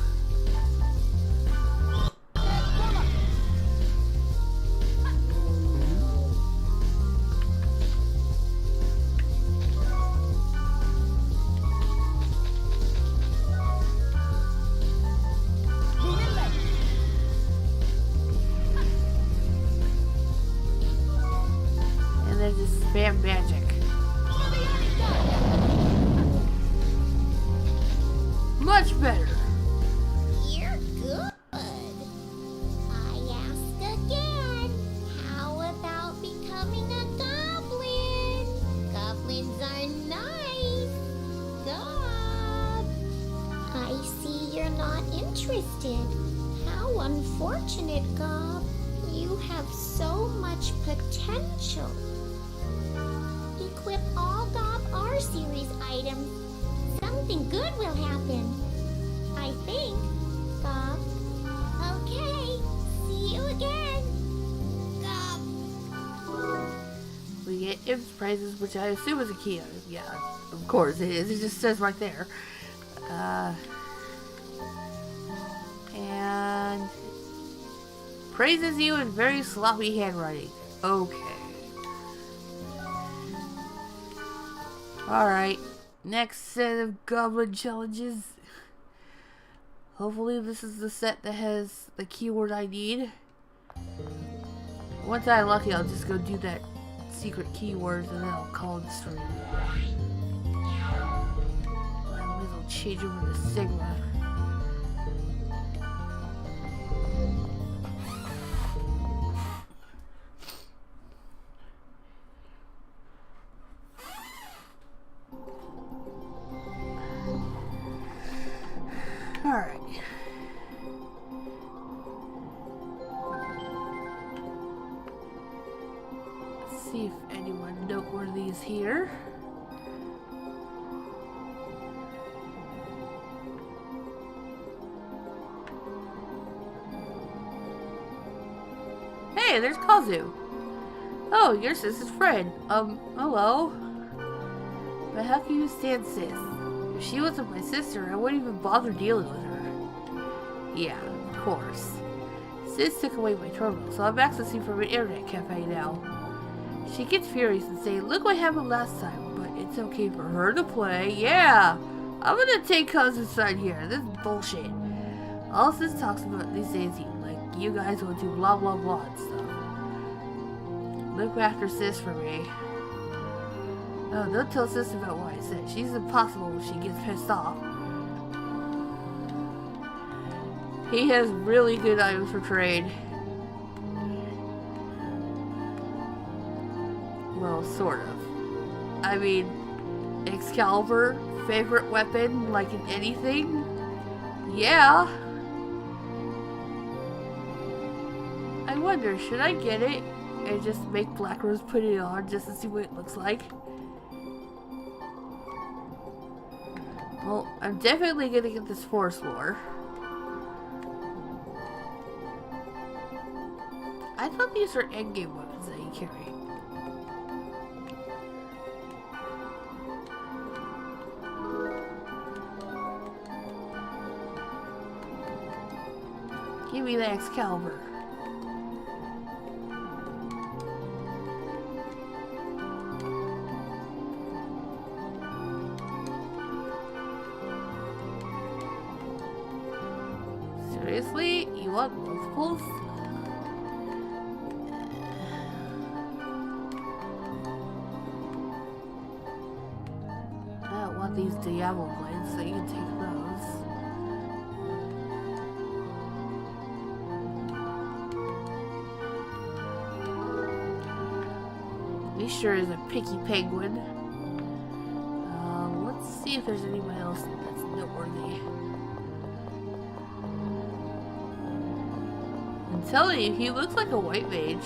And then just spam magic. Much better.
You're good. I ask again. How about becoming a goblin? Goblins are nice. Gob. I see you're not interested. How unfortunate, Gob. You have so much potential. Equip all Gob R series items. Something good will happen. I think, Gob. Okay, see you again, Gob.
We get imps prizes, which I assume is a key. Yeah, of course it is. It just says right there. And praises you in very sloppy handwriting. Okay. Alright. Next set of goblin challenges. Hopefully this is the set that has the keyword I need. Once I'm lucky, I'll just go do that secret keywords and then I'll call it stream. I may as well change over to Sigma. Alright. Let's see if anyone noteworthy is here. Hey, there's Kazu. Oh, your sister's friend. Hello. But how can you stand sis? If she wasn't my sister, I wouldn't even bother dealing with her. Yeah, of course. Sis took away my terminal, so I'm accessing from an internet cafe now. She gets furious and says, look what happened last time, but it's okay for her to play. Yeah, I'm gonna take Kazu's side here. This is bullshit. All Sis talks about these days, like, you guys want to blah blah blah and stuff. Look after Sis for me. Oh, don't tell Sis about what I said. She's impossible when she gets pissed off. He has really good items for trade. Well, sort of. I mean, Excalibur, favorite weapon, like in anything? Yeah. I wonder, should I get it and just make Black Rose put it on just to see what it looks like? Well, I'm definitely gonna get this forest lore. I thought these were endgame weapons that you carry. Give me the Excalibur. Seriously? You want multiples? I don't want these Diablo blades, so you can take those. He sure is a picky penguin. Let's see if there's anyone else that's noteworthy. telling you, he looks like a white mage.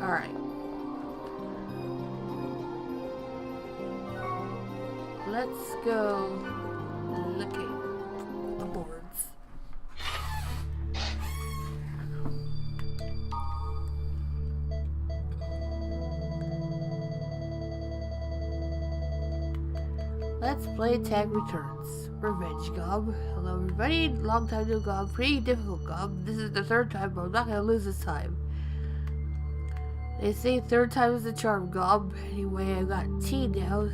Alright. Let's go look at the boards. Let's play Tag Returns. Revenge Gob. Hello everybody. Long time no Gob. Pretty difficult Gob. This is the third time, but I'm not gonna lose this time. They say third time is the charm, Gob. Anyway, I got T now.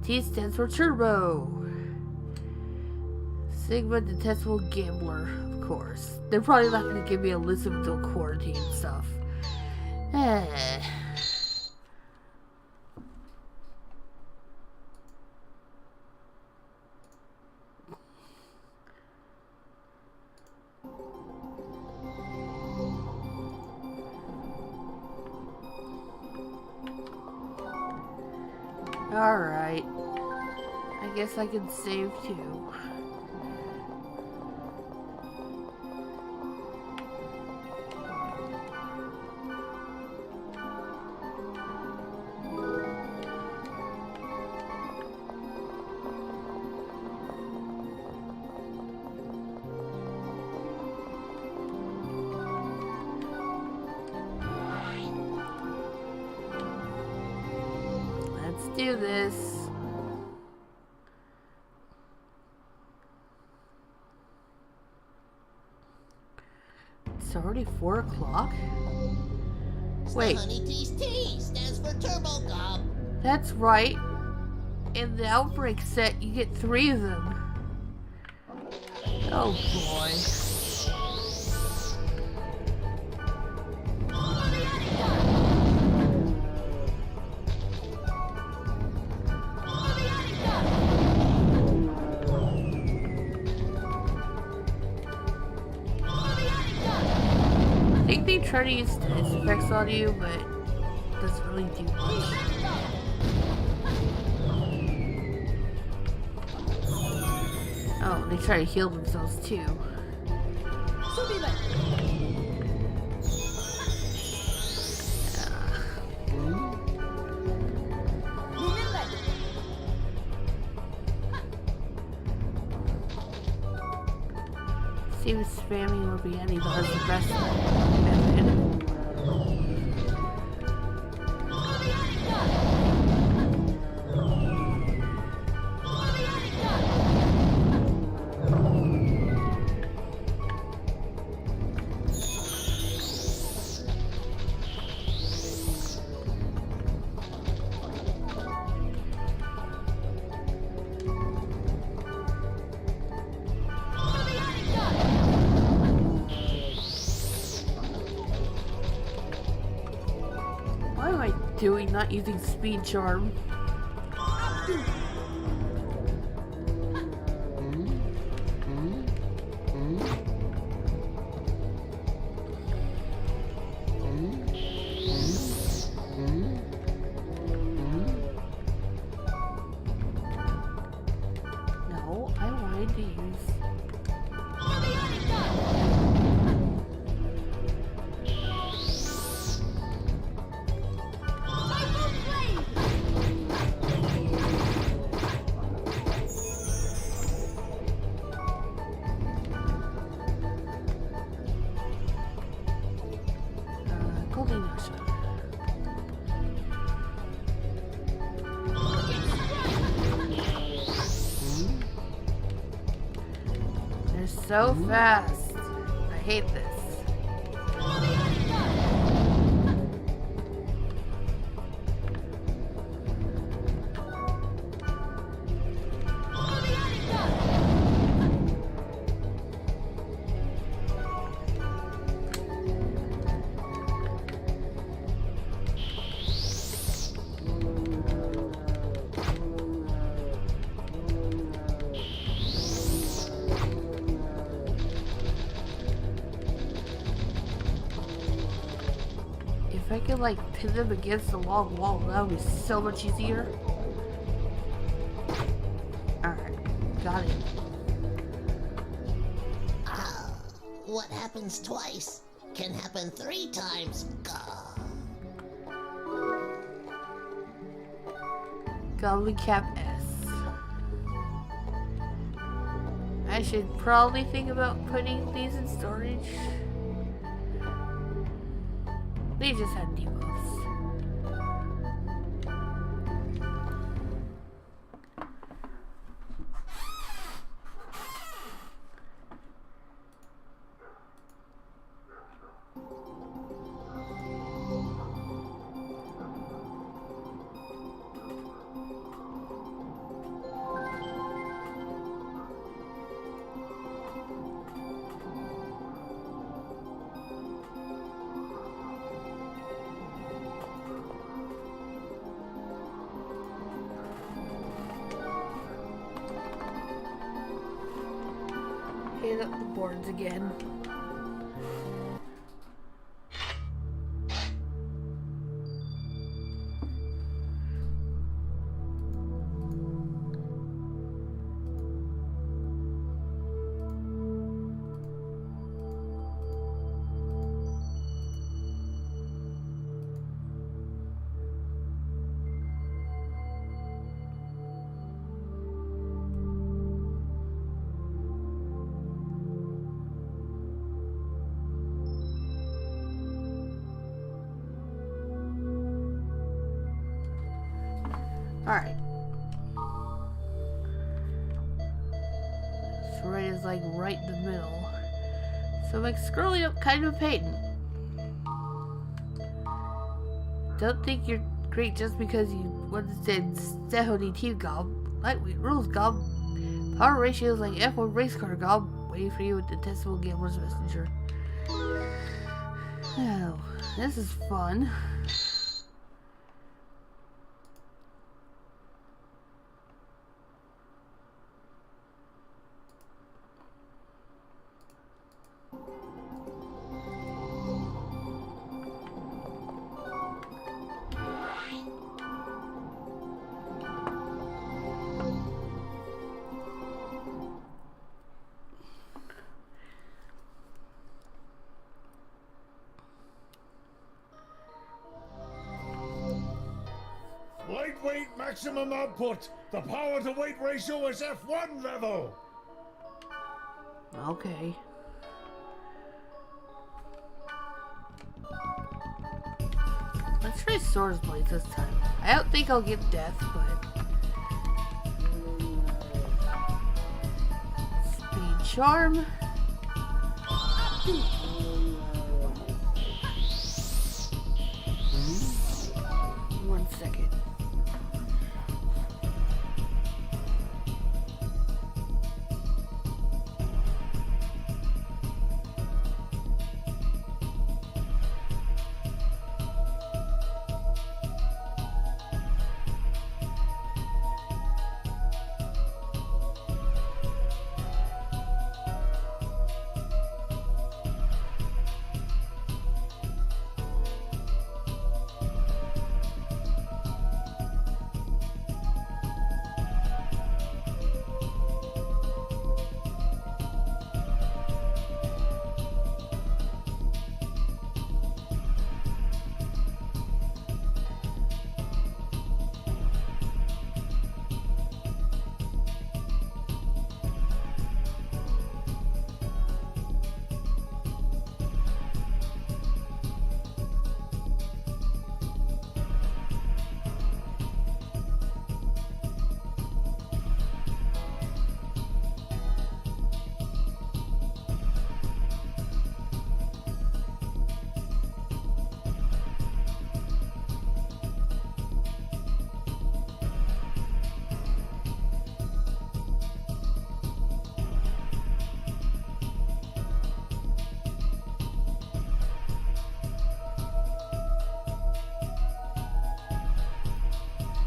T stands for Turbo. Sigma Detestable Gambler, of course. They're probably not going to give me a list of the quarantine stuff. Alright. I guess I can save too. Do this. It's already 4 o'clock? Wait.
Honey Tease T stands for Turbo Gob.
That's right. In the Outbreak set, you get 3 of them. Oh boy. I think they try to use status effects on you, but it doesn't really do much. Oh, they try to heal themselves too. Seems spamming will be any but the best method. Doing not using speed charm. No, I wanted to use. They're so fast. I hate this. I could like pin them against the long wall, that would be so much easier. Alright, got it.
What happens twice can happen 3 times.
Goblin Cap S. I should probably think about putting these in storage. They just had debuffs. Hit up the boards again. Alright. This right is like right in the middle. So I'm like scrolling up kind of a pain. Don't think you're great just because you once said Stehony Team Gob. Lightweight rules Gob. Power ratios like F1 race car Gob. Waiting for you with the Detestable Gambler's Messenger. Oh, this is fun.
Lightweight maximum output. The power to weight ratio is F1 level.
Okay. Let's try Swords Blades this time. I don't think I'll get death, but Speed Charm. One second.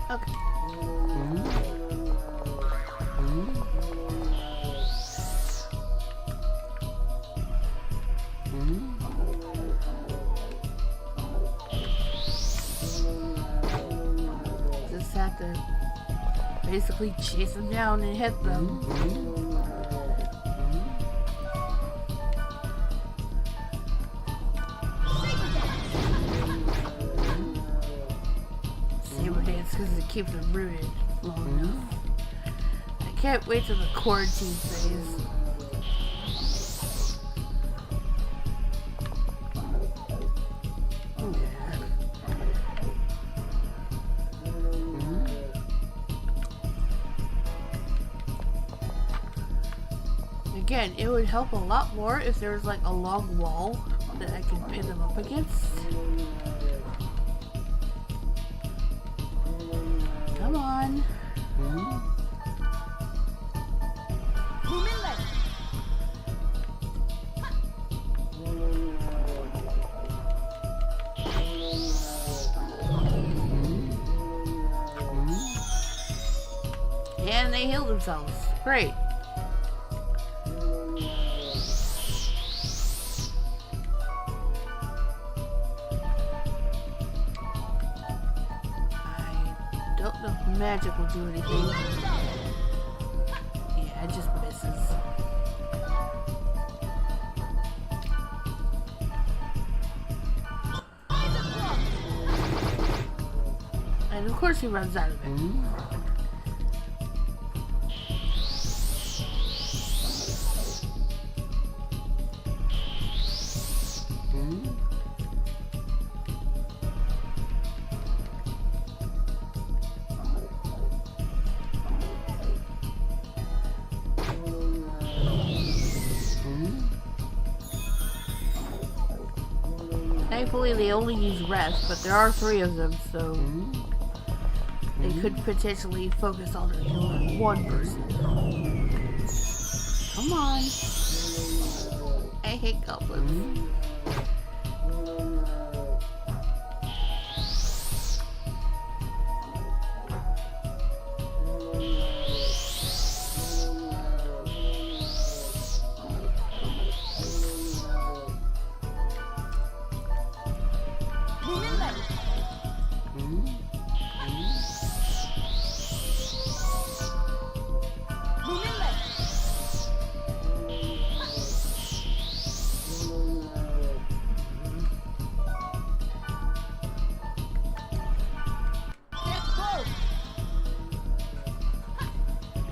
Okay. have to basically chase them down and hit them. Saber dance because it keeps them rooted long enough. I can't wait till the quarantine phase. Again, it would help a lot more if there was like a long wall that I could pin them up against. Come on. And they heal themselves. Great. Magic will do anything. Yeah, it just misses. And of course he runs out of it. Thankfully, they only use rest, but there are 3 of them, so they could potentially focus on healing one person. Come on. I hate goblins.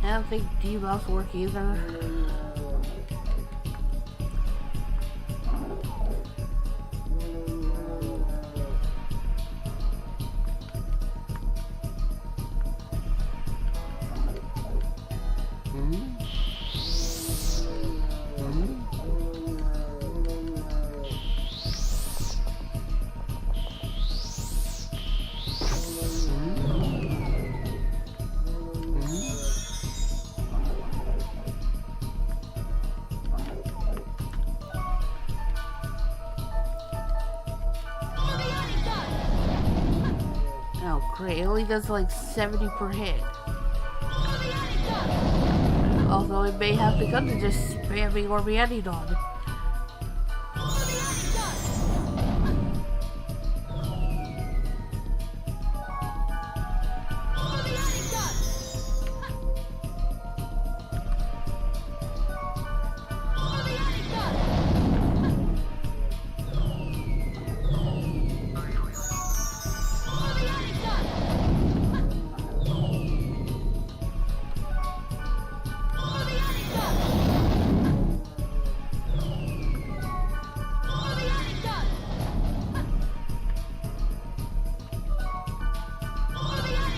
I don't think debuffs work either. Oh great, it only does like 70 per hit. Although it may have begun to just spamming Orbeanidon.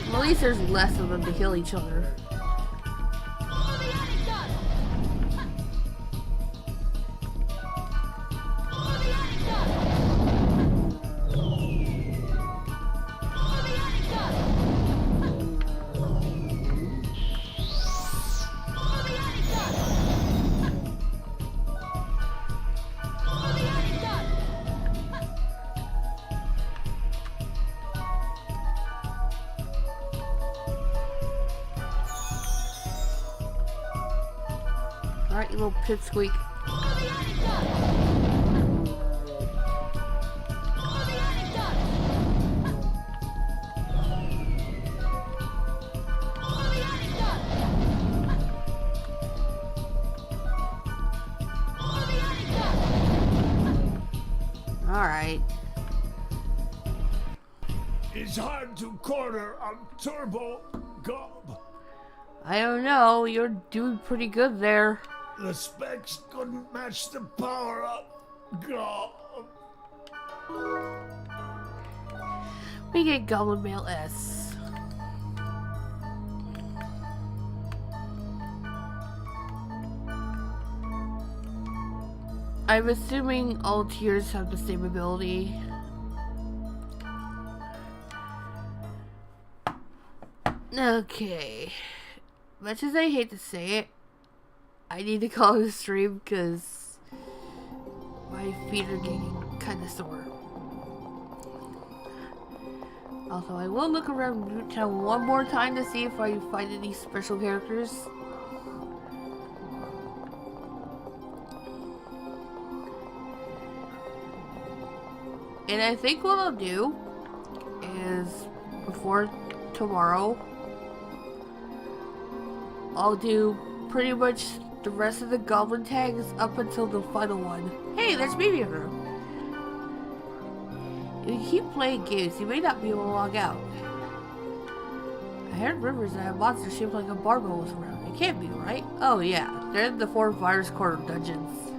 At least there's less of them to kill each other. Alright, you little pipsqueak. Alright.
It's hard to corner a turbo gob.
I don't know. You're doing pretty good there.
The specs couldn't match the power up gob.
We get Goblin Mail S. I'm assuming all tiers have the same ability. Okay. Much as I hate to say it, I need to call it a stream because my feet are getting kind of sore. Also, I will look around Newtown one more time to see if I find any special characters. And I think what I'll do is, before tomorrow, I'll do pretty much the rest of the Goblin Tags up until the final one. Hey, there's Baby Room. If you keep playing games, you may not be able to log out. I heard rumors that a monster shaped like a barbell was around. It can't be, right? Oh yeah, they're in the 4 Virus Corner dungeons.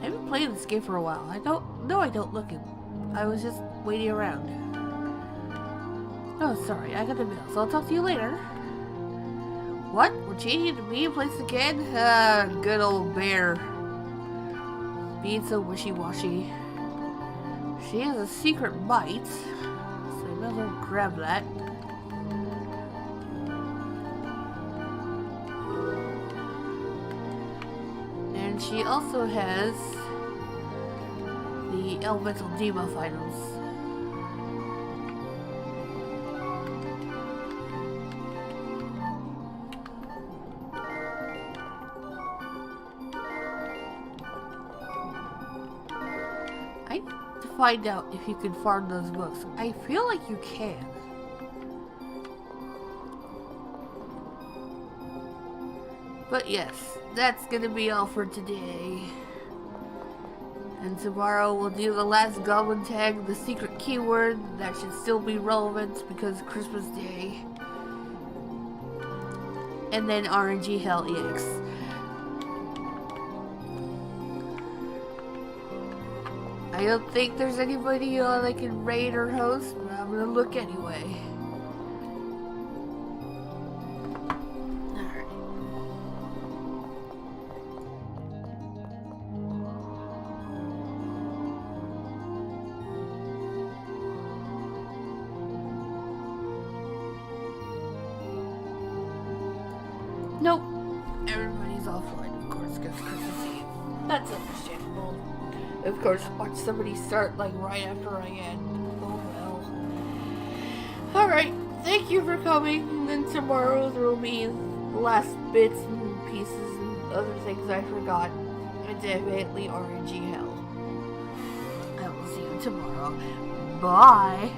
I've been playing this game for a while. I don't look it. I was just waiting around. Oh, sorry, I got the mail, so I'll talk to you later. What? We're changing to meeting place again? Good old bear. Being so wishy-washy. She has a secret bite, so I might as well grab that. And she also has the elemental debuff items. I need to find out if you can farm those books. I feel like you can. But yes, that's gonna be all for today. And tomorrow we'll do the last Goblin Tag, the secret keyword that should still be relevant because Christmas Day. And then RNG Hell EX. I don't think there's anybody I can raid or host, but I'm gonna look anyway. Nope. Everybody's offline, of course, because Christmas Eve. That's understandable. Of course, watch somebody start right after I end. Oh well. Alright, thank you for coming. And then tomorrow there will be last bits and pieces and other things I forgot. And definitely RNG Hell. I will see you tomorrow. Bye.